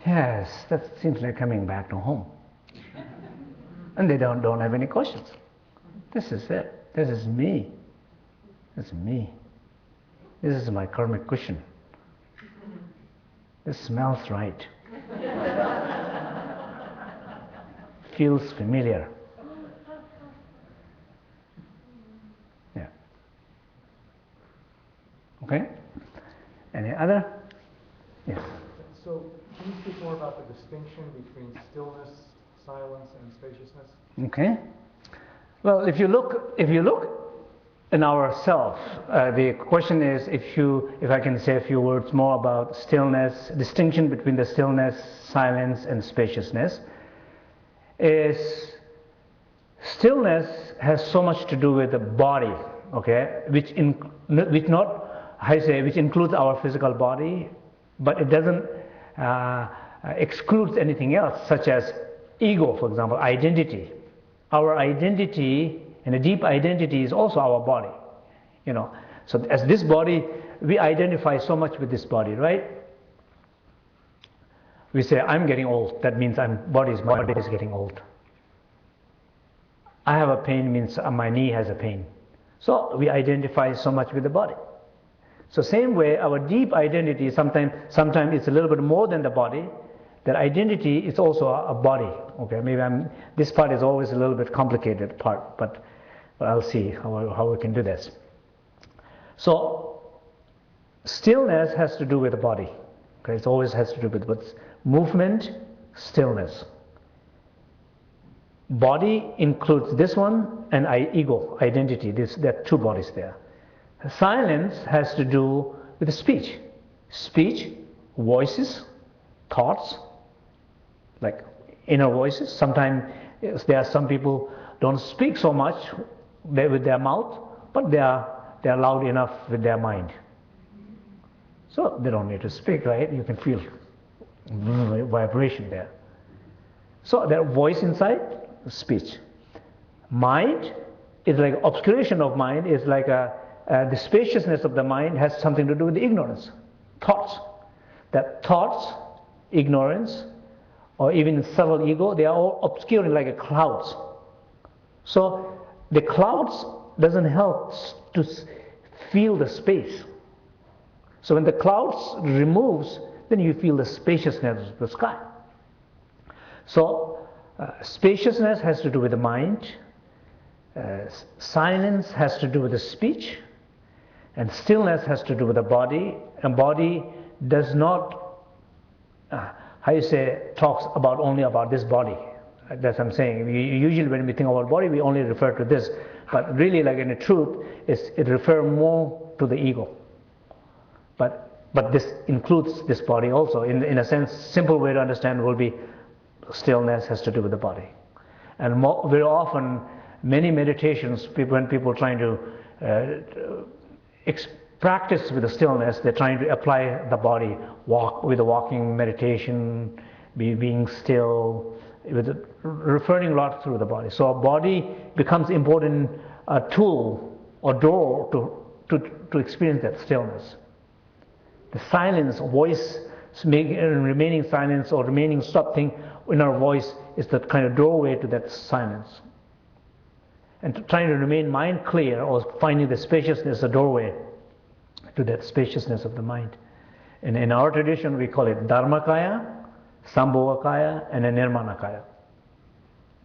Speaker 1: yes, that seems like coming back to home. And they don't have any questions. This is it. This is me. This is me. This is my karmic cushion. This smells right. Feels familiar. Yeah. Okay? Any other? Yes.
Speaker 3: So, can you speak more about the distinction between stillness, silence, and spaciousness?
Speaker 1: Okay. Well, if you look in ourself, the question is, if I can say a few words more about stillness, distinction between the stillness, silence, and spaciousness, is stillness has so much to do with the body, okay, which includes our physical body, but it doesn't excludes anything else, such as ego, for example, identity. Our identity and a deep identity is also our body, So as this body, we identify so much with this body, right? We say, I'm getting old. That means my body is getting old. I have a pain means my knee has a pain. So we identify so much with the body. So same way, our deep identity, sometimes it's a little bit more than the body. That identity is also a body. Okay, maybe this part is always a little bit complicated part, but I'll see how we can do this. So stillness has to do with the body. Okay, it always has to do with movement, stillness. Body includes this one and ego, identity. There are two bodies there. Silence has to do with speech. Speech, voices, thoughts, like inner voices. Sometimes there are some people don't speak so much with their mouth, but they are loud enough with their mind. So they don't need to speak, right? You can feel vibration there. So that voice inside, speech. Mind is like obscuration of mind, is like the spaciousness of the mind has something to do with the ignorance. Thoughts. That thoughts, ignorance, or even subtle ego, they are all obscuring like a clouds. So the clouds doesn't help to feel the space. So when the clouds removes, then you feel the spaciousness of the sky. So spaciousness has to do with the mind, silence has to do with the speech, and stillness has to do with the body. And body does not, talks about only about this body. That's what I'm saying. Usually when we think about body, we only refer to this. But really, like in the truth, it refers more to the ego. But this includes this body also. In a sense, simple way to understand will be stillness has to do with the body. And very often, many meditations, when people trying to practice with the stillness, they're trying to apply the body, walk with the walking meditation, being still, referring a lot through the body. So our body becomes important tool or door to experience that stillness. The silence, voice, remaining silence or remaining something in our voice is the kind of doorway to that silence. And trying to remain mind clear or finding the spaciousness, the doorway to that spaciousness of the mind. And in our tradition, we call it Dharmakaya, Sambhavakaya, and Nirmanakaya.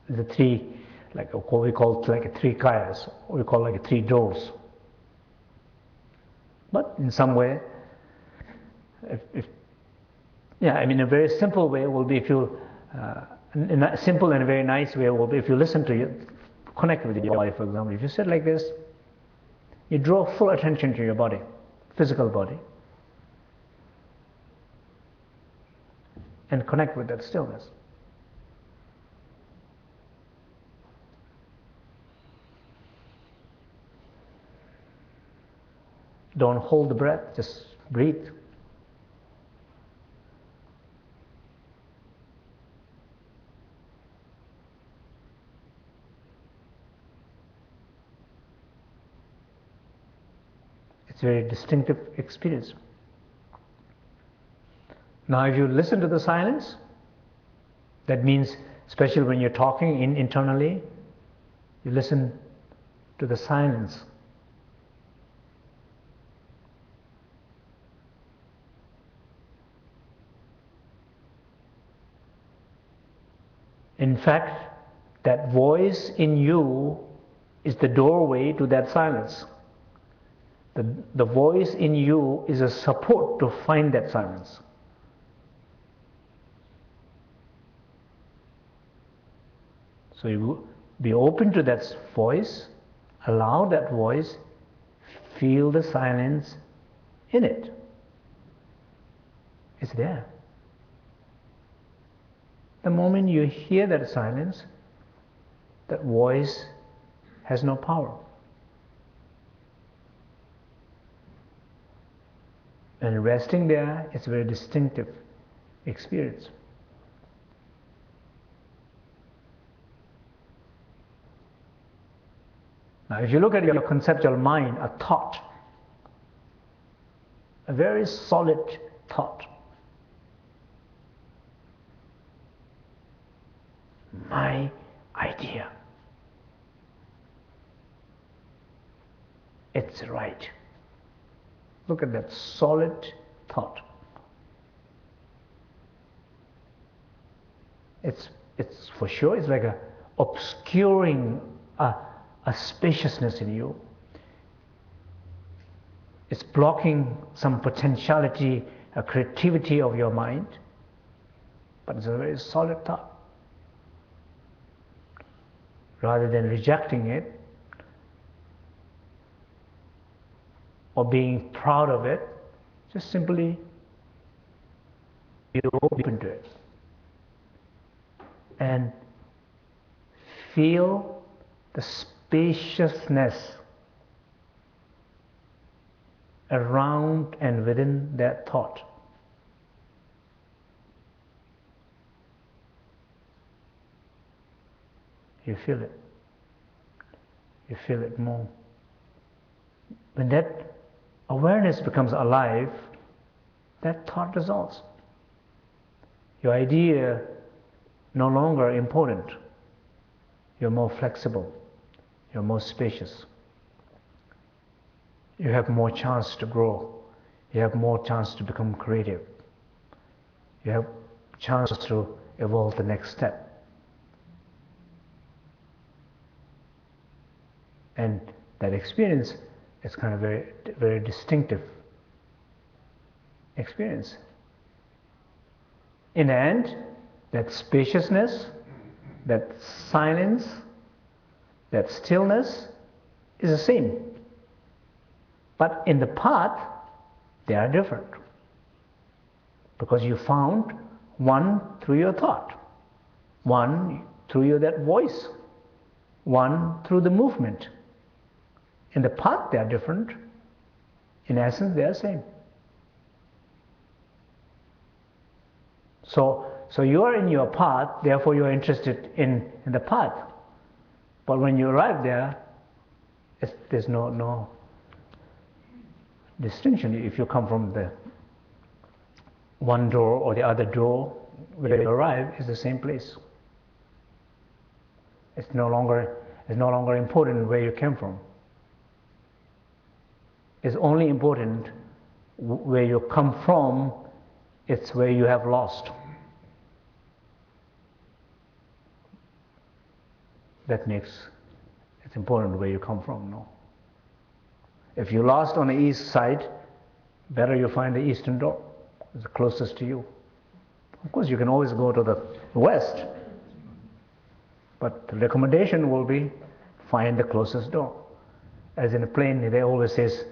Speaker 1: The three, like what we call like three kayas, we call like three doors. But in some way, in a very simple way will be if you, in a simple and very nice way will be if you listen to it, connect with your body, for example. If you sit like this, you draw full attention to your body, physical body, and connect with that stillness. Don't hold the breath, just breathe. It's a very distinctive experience. Now if you listen to the silence, that means, especially when you're talking internally, you listen to the silence. In fact, that voice in you is the doorway to that silence. The voice in you is a support to find that silence. So you be open to that voice, allow that voice, feel the silence in it. It's there. The moment you hear that silence, that voice has no power. And resting there is a very distinctive experience. Now if you look at your conceptual mind, a thought, a very solid thought, my idea, it's right. Look at that solid thought. It's for sure, it's like a obscuring a spaciousness in you. It's blocking some potentiality, a creativity of your mind, but it's a very solid thought. Rather than rejecting it or being proud of it, just simply be open to it and feel the spaciousness around and within that thought. you feel it. You feel it more. When that awareness becomes alive, that thought dissolves. Your idea no longer important. You're more flexible. You're more spacious. You have more chance to grow. You have more chance to become creative. You have chance to evolve the next step. And that experience is kind of very, very distinctive experience. In the end, that spaciousness, that silence, that stillness is the same. But in the path, they are different. Because you found one through your thought, one through that voice, one through the movement. In the path, they are different. In essence, they are the same. So you are in your path, therefore you are interested in the path. But when you arrive there, there's no distinction. If you come from the one door or the other door, where you arrive is the same place. It's no longer important where you came from. It's only important where you come from. It's where you have lost. That makes it's important where you come from, no? If you lost on the east side, better you find the eastern door. It's the closest to you. Of course, you can always go to the west, but the recommendation will be find the closest door. As in a plane, they always says,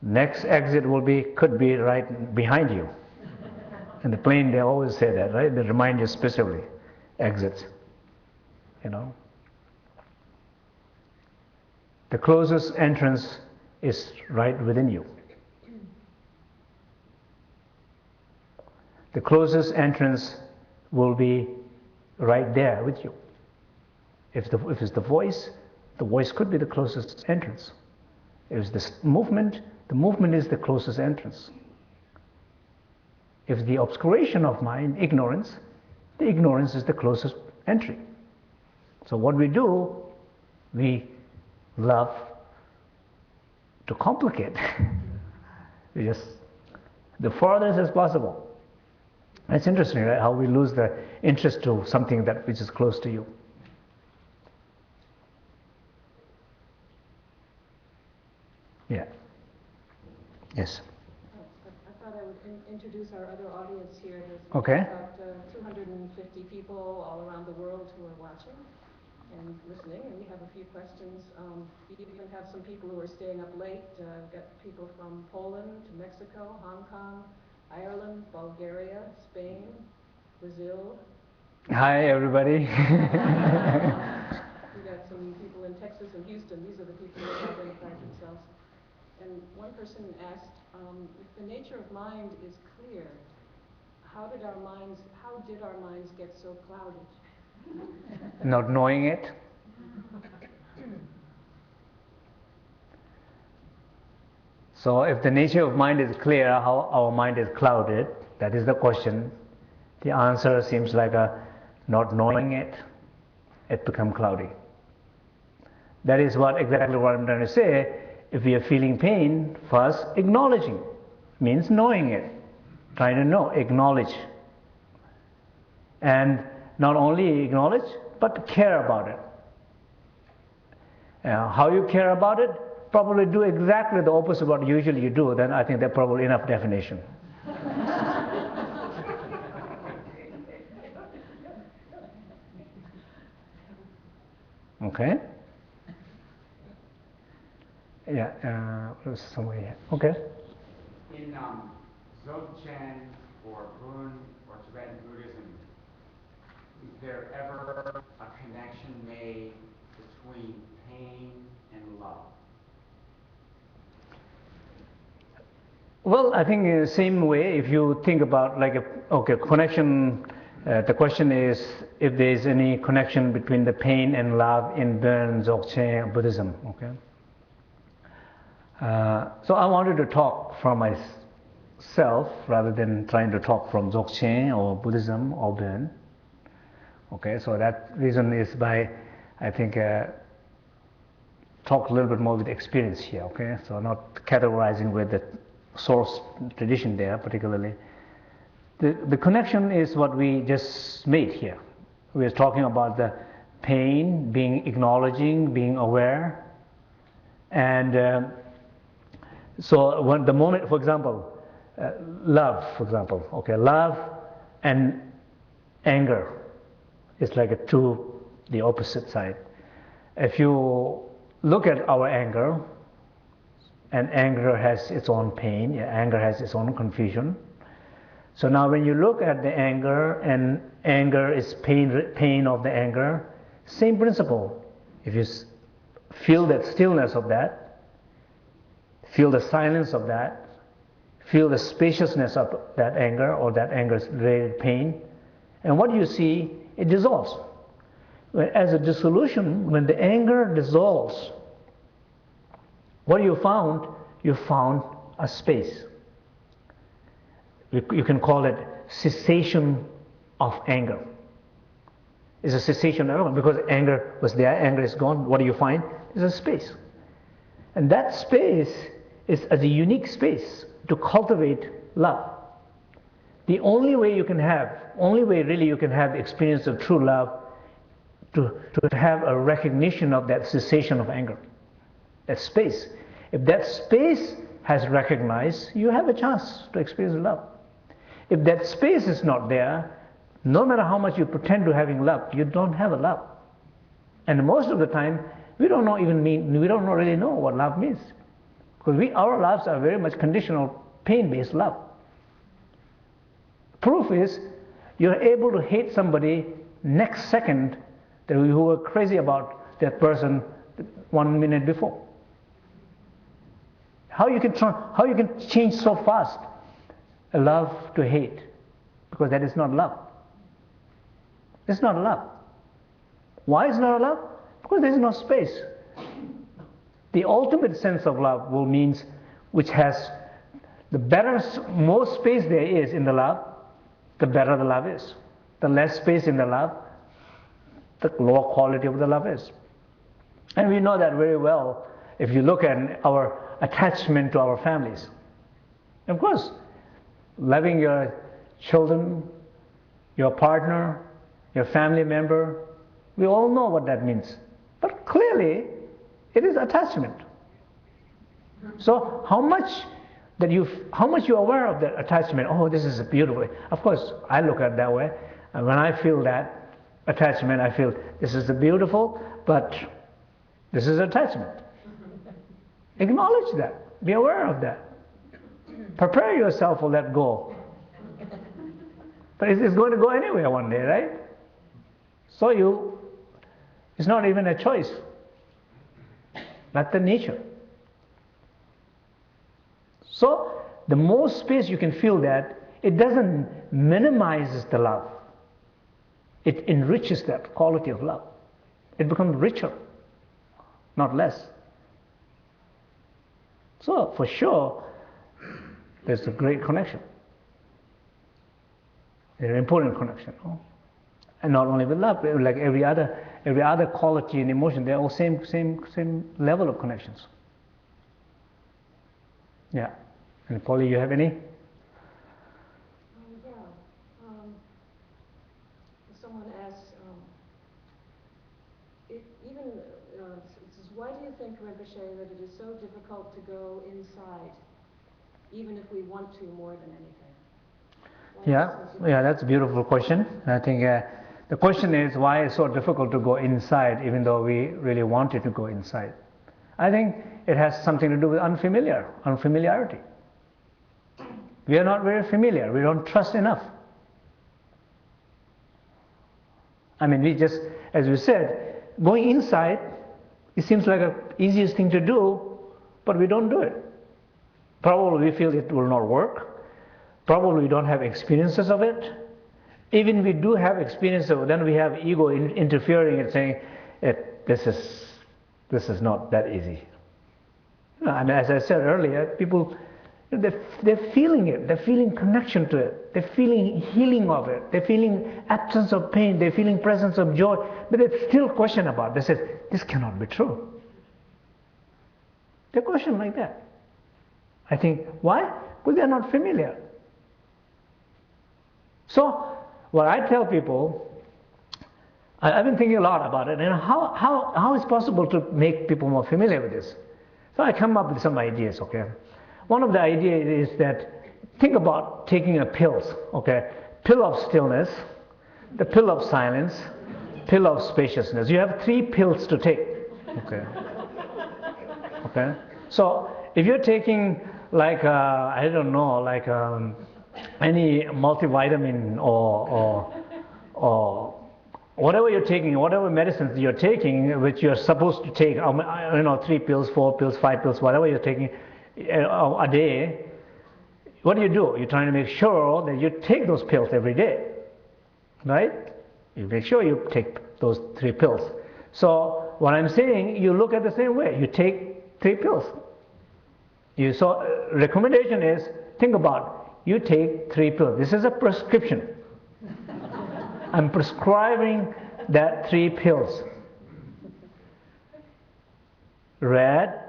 Speaker 1: next exit could be right behind you. In the plane, they always say that, right? They remind you specifically, exits, you know. The closest entrance is right within you. The closest entrance will be right there with you. If it's the voice could be the closest entrance. If it's the movement is the closest entrance. If the obscuration of mind, ignorance, the ignorance is the closest entry. So what we do, we love to complicate. We just the farthest as possible. It's interesting, right? How we lose the interest to something which is close to you. Yeah. Yes.
Speaker 4: I thought I would introduce our other audience here. There's
Speaker 1: okay.
Speaker 4: about 250 people all around the world who are watching and listening, and we have a few questions. We even have some people who are staying up late. We've got people from Poland to Mexico, Hong Kong, Ireland, Bulgaria, Spain, Brazil.
Speaker 1: Hi, everybody.
Speaker 4: We got some people in Texas and Houston. These are the people who have identified themselves. And one person asked, if the nature of mind is clear, how did our minds get so clouded?
Speaker 1: Not knowing it. So if the nature of mind is clear, how our mind is clouded, that is the question. The answer seems like not knowing it become cloudy. That is exactly what I'm trying to say. If we are feeling pain, first acknowledging means knowing it. Trying to know, acknowledge. And not only acknowledge, but care about it. How you care about it? Probably do exactly the opposite of what usually you do, then I think that's probably enough definition. Okay? Yeah, somewhere here. Okay.
Speaker 5: In Dzogchen or Bun or Tibetan Buddhism, is there ever a connection made between pain and love?
Speaker 1: Well, I think in the same way, if you think about connection The question is if there is any connection between the pain and love in Burn, Dzogchen, Buddhism. Okay. So I wanted to talk from myself rather than trying to talk from Dzogchen or Buddhism or Burn. Okay, so that reason is by, I think, talk a little bit more with experience here. Okay, so not categorizing with the source tradition there particularly. The connection is what we just made here. We are talking about the pain, being acknowledging, being aware, and so when the moment, for example, love, for example, okay, love and anger is like the opposite side. If you look at our anger, and anger has its own pain, anger has its own confusion. So now when you look at the anger, and anger is pain of the anger, same principle. If you feel that stillness of that, feel the silence of that, feel the spaciousness of that anger or that anger's related pain, and what you see, it dissolves. As a dissolution, when the anger dissolves, what you found a space. You can call it cessation of anger. It's a cessation of anger because anger was there, anger is gone. What do you find? It's a space. And that space is a unique space to cultivate love. The only way really you can have the experience of true love to have a recognition of that cessation of anger, that space. If that space has recognized, you have a chance to experience love. If that space is not there, no matter how much you pretend to having love, you don't have a love. And most of the time, we don't really know what love means, because our lives are very much conditional, pain-based love. Proof is you're able to hate somebody next second that you were crazy about that person 1 minute before. How you can change so fast a love to hate, because that is not love. It's not love. Why is it not love? Because there is no space. The ultimate sense of love will means which has the better, more space there is in the love, the better the love is. The less space in the love, the lower quality of the love is. And we know that very well if you look at our attachment to our families. Of course, loving your children, your partner, your family member, we all know what that means. But clearly, it is attachment. So how much you're aware of that attachment? Oh, this is beautiful. Of course, I look at it that way. And when I feel that attachment, I feel this is beautiful, but this is attachment. Acknowledge that. Be aware of that. Prepare yourself for let go. But it's going to go anywhere one day, right? So it's not even a choice. That's the nature. So the more space you can feel that, it doesn't minimize the love. It enriches that quality of love. It becomes richer, not less. So for sure, there's a great connection. An important connection. No? And not only with love, like every other quality and emotion, they're all same level of connections. Yeah. And Polly, you have any?
Speaker 4: Someone asks, why do you think, Rinpoche, that it is so difficult to go inside, even if we want to more than anything?
Speaker 1: Yeah, that's a beautiful question. I think the question is why it's so difficult to go inside, even though we really wanted to go inside. I think it has something to do with unfamiliarity. We are not very familiar. We don't trust enough. I mean, we just, as we said, going inside, it seems like the easiest thing to do, but we don't do it. Probably we feel it will not work. Probably we don't have experiences of it. Even we do have experience of, then we have ego interfering and saying, this is not that easy. And as I said earlier, people, they're feeling it. They're feeling connection to it. They're feeling healing of it. They're feeling absence of pain. They're feeling presence of joy. But they still question about it. They say, this cannot be true. They question like that. I think, why? Because they're not familiar. So, what I tell people, I've been thinking a lot about it, and how is it possible to make people more familiar with this? So I come up with some ideas, okay? One of the ideas is that, think about taking a pills, okay? Pill of stillness, the pill of silence, pill of spaciousness. You have 3 pills to take, okay? Okay? So, if you're taking like, I don't know, like any multivitamin or whatever you're taking, whatever medicines you're taking, which you're supposed to take, 3 pills, 4 pills, 5 pills, whatever you're taking a day, what do? You're trying to make sure that you take those pills every day, right? You make sure you take those 3 pills. So what I'm saying, you look at the same way. You take 3 pills. So recommendation is, think about, you take 3 pills. This is a prescription. I'm prescribing that 3 pills. Red,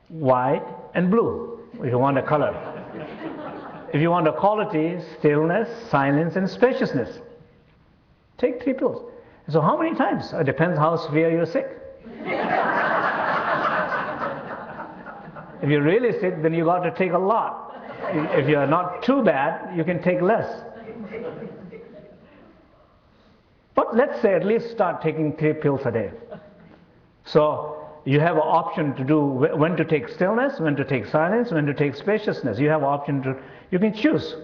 Speaker 1: white, and blue, if you want a color. If you want a quality, stillness, silence, and spaciousness. Take 3 pills. So how many times? It depends how severe you're sick. If you're really sick, then you got to take a lot. If you're not too bad, you can take less. But let's say at least start taking 3 pills a day. So you have an option to do when to take stillness, when to take silence, when to take spaciousness. You have an option to, you can choose.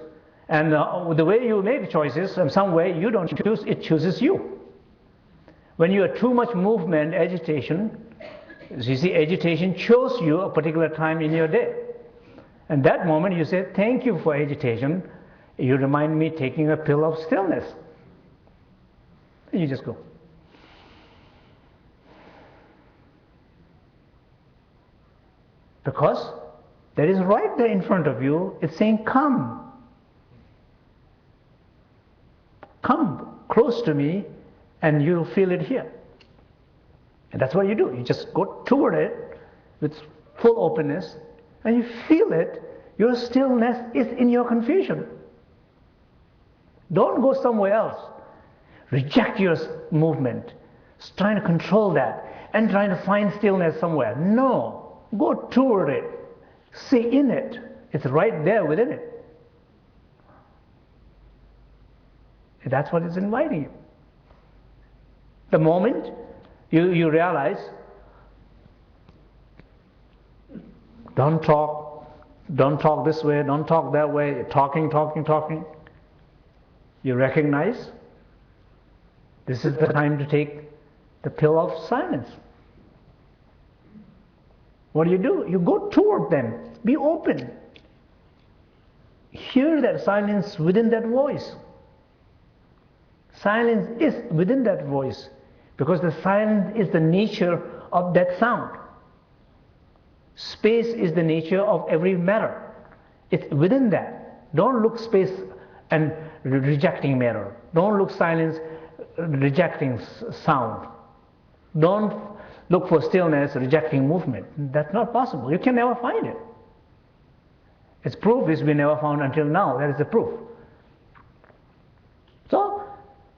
Speaker 1: And the way you make choices, in some way you don't choose, it chooses you. When you have too much movement, agitation, you see, agitation chose you a particular time in your day. And that moment you say, thank you for agitation. You remind me taking a pill of stillness. And you just go. Because that is right there in front of you. It's saying, come. Come close to me and you'll feel it here. And that's what you do. You just go toward it with full openness and you feel it. Your stillness is in your confusion. Don't go somewhere else. Reject your movement. Trying to control that and trying to find stillness somewhere. No. Go toward it. See in it. It's right there within it. That's what it's inviting you. The moment you realize, don't talk this way, don't talk that way, you're talking. You recognize this is the time to take the pill of silence. What do? You go toward them. Be open. Hear that silence within that voice. Silence is within that voice because the silence is the nature of that sound. Space is the nature of every matter. It's within that. Don't look space and rejecting matter. Don't look silence rejecting sound. Don't look for stillness rejecting movement. That's not possible. You can never find it. Its proof is we never found until now. That is the proof. So,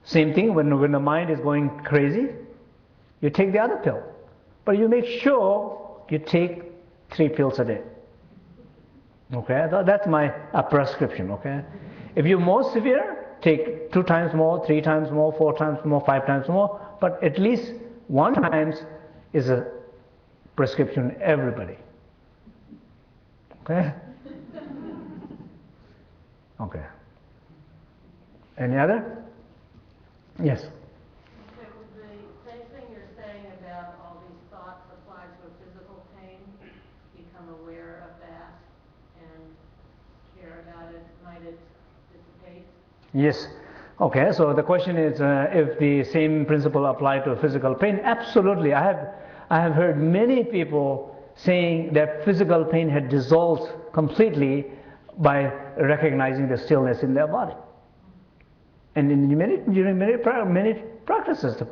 Speaker 1: same thing when the mind is going crazy, you take the other pill. But you make sure you take 3 pills a day. Okay, that's my prescription. Okay, if you're more severe, take 2 times more, 3 times more, 4 times more, 5 times more. But at least 1 times is a prescription everybody. Okay. Okay. Any other? Yes.
Speaker 4: Okay, well, the same thing you're saying about all these thoughts applies to a physical pain. Become aware of that and care about it. Might it dissipate?
Speaker 1: Yes. Okay, so the question is if the same principle apply to physical pain. Absolutely. I have heard many people saying that physical pain had dissolved completely by recognizing the stillness in their body. And during many practices.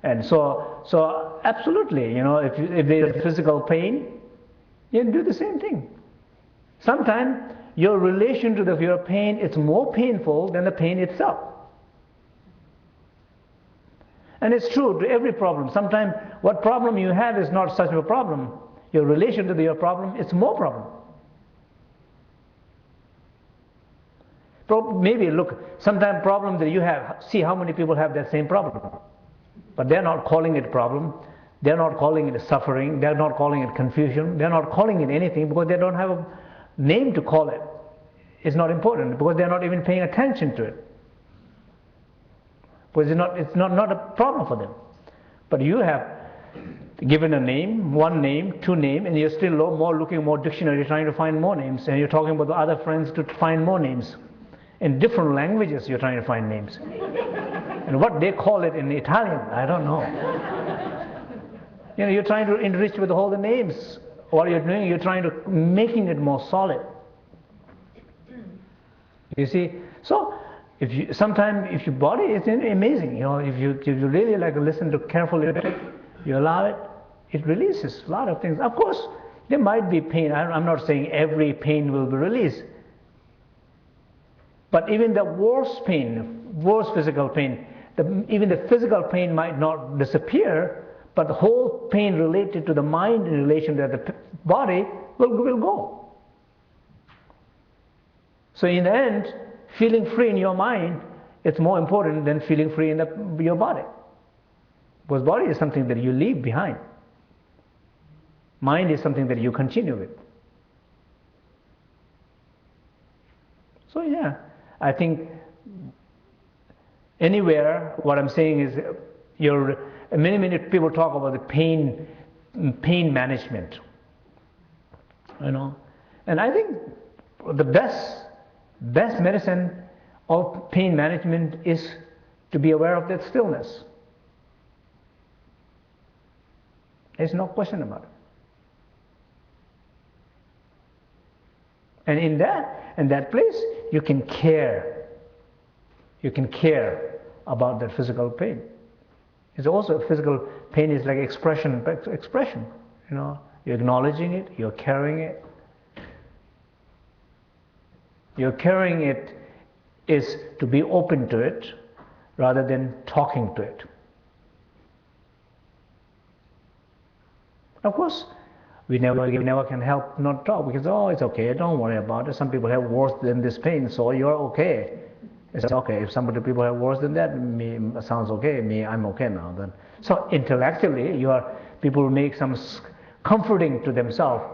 Speaker 1: And so absolutely, you know, if there is physical pain, you do the same thing. Sometimes your relation to your pain is more painful than the pain itself. And it's true to every problem. Sometimes what problem you have is not such a problem. Your relation to your problem is more problem. Maybe look, sometimes problem that you have, see how many people have that same problem. But they're not calling it problem. They're not calling it suffering. They're not calling it confusion. They're not calling it anything because they don't have a name to call it. It's not important because they're not even paying attention to it. Because it's not a problem for them. But you have given a name, one name, two names, and you're still looking more dictionary, trying to find more names, and you're talking about the other friends to find more names. In different languages you're trying to find names. And what they call it in Italian, I don't know. You know, you're trying to enrich with all the names. What you're doing, you're trying to making it more solid. You see, so sometimes if your body is amazing, you know, if you really like to listen to carefully, you allow it, it releases a lot of things. Of course, there might be pain. I'm not saying every pain will be released. But even the worst pain, worst physical pain, even the physical pain might not disappear, but the whole pain related to the mind in relation to the body will go. So in the end, feeling free in your mind is more important than feeling free in your body. Because body is something that you leave behind. Mind is something that you continue with. So yeah, I think anywhere, what I'm saying is many people talk about the pain management, you know, and I think the best medicine of pain management is to be aware of that stillness. There's no question about it. And in that place, you can care. You can care about that physical pain. It's also physical pain is like expression. You know, you're acknowledging it. You're carrying it. Your carrying it is to be open to it, rather than talking to it. Of course, we never can help not talk because it's okay. Don't worry about it. Some people have worse than this pain, so you're okay. It's okay. If people have worse than that, me sounds okay. I'm okay now. Then, so intellectually, people will make some comforting to themselves,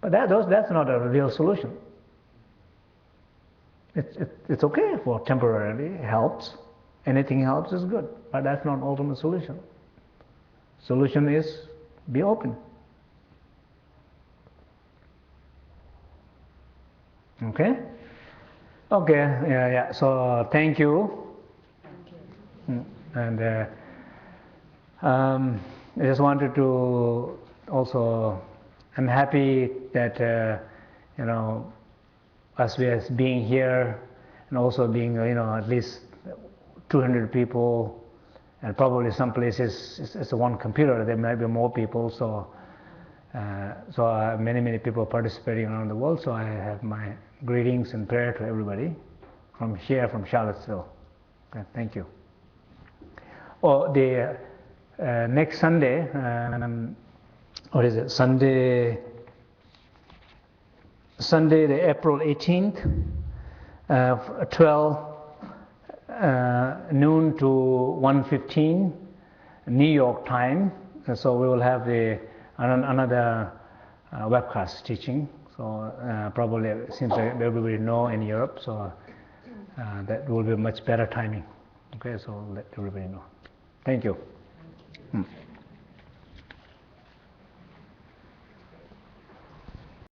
Speaker 1: but that's not a real solution. It's okay for temporarily. It helps. Anything helps is good, but that's not ultimate solution. Solution is be open. Okay. Yeah. So thank you. And I just wanted to also. I'm happy that you know, us being here, and also being at least 200 people, and probably some places it's one computer. There might be more people. So many people participating around the world. So I have my greetings and prayer to everybody from Charlottesville. Okay, thank you. The next Sunday, what is it? Sunday, the April 18th, 12 noon to 1:15 New York time. And so we will have another webcast teaching. So probably it seems like everybody know in Europe. So that will be much better timing. Okay, so let everybody know. Thank you.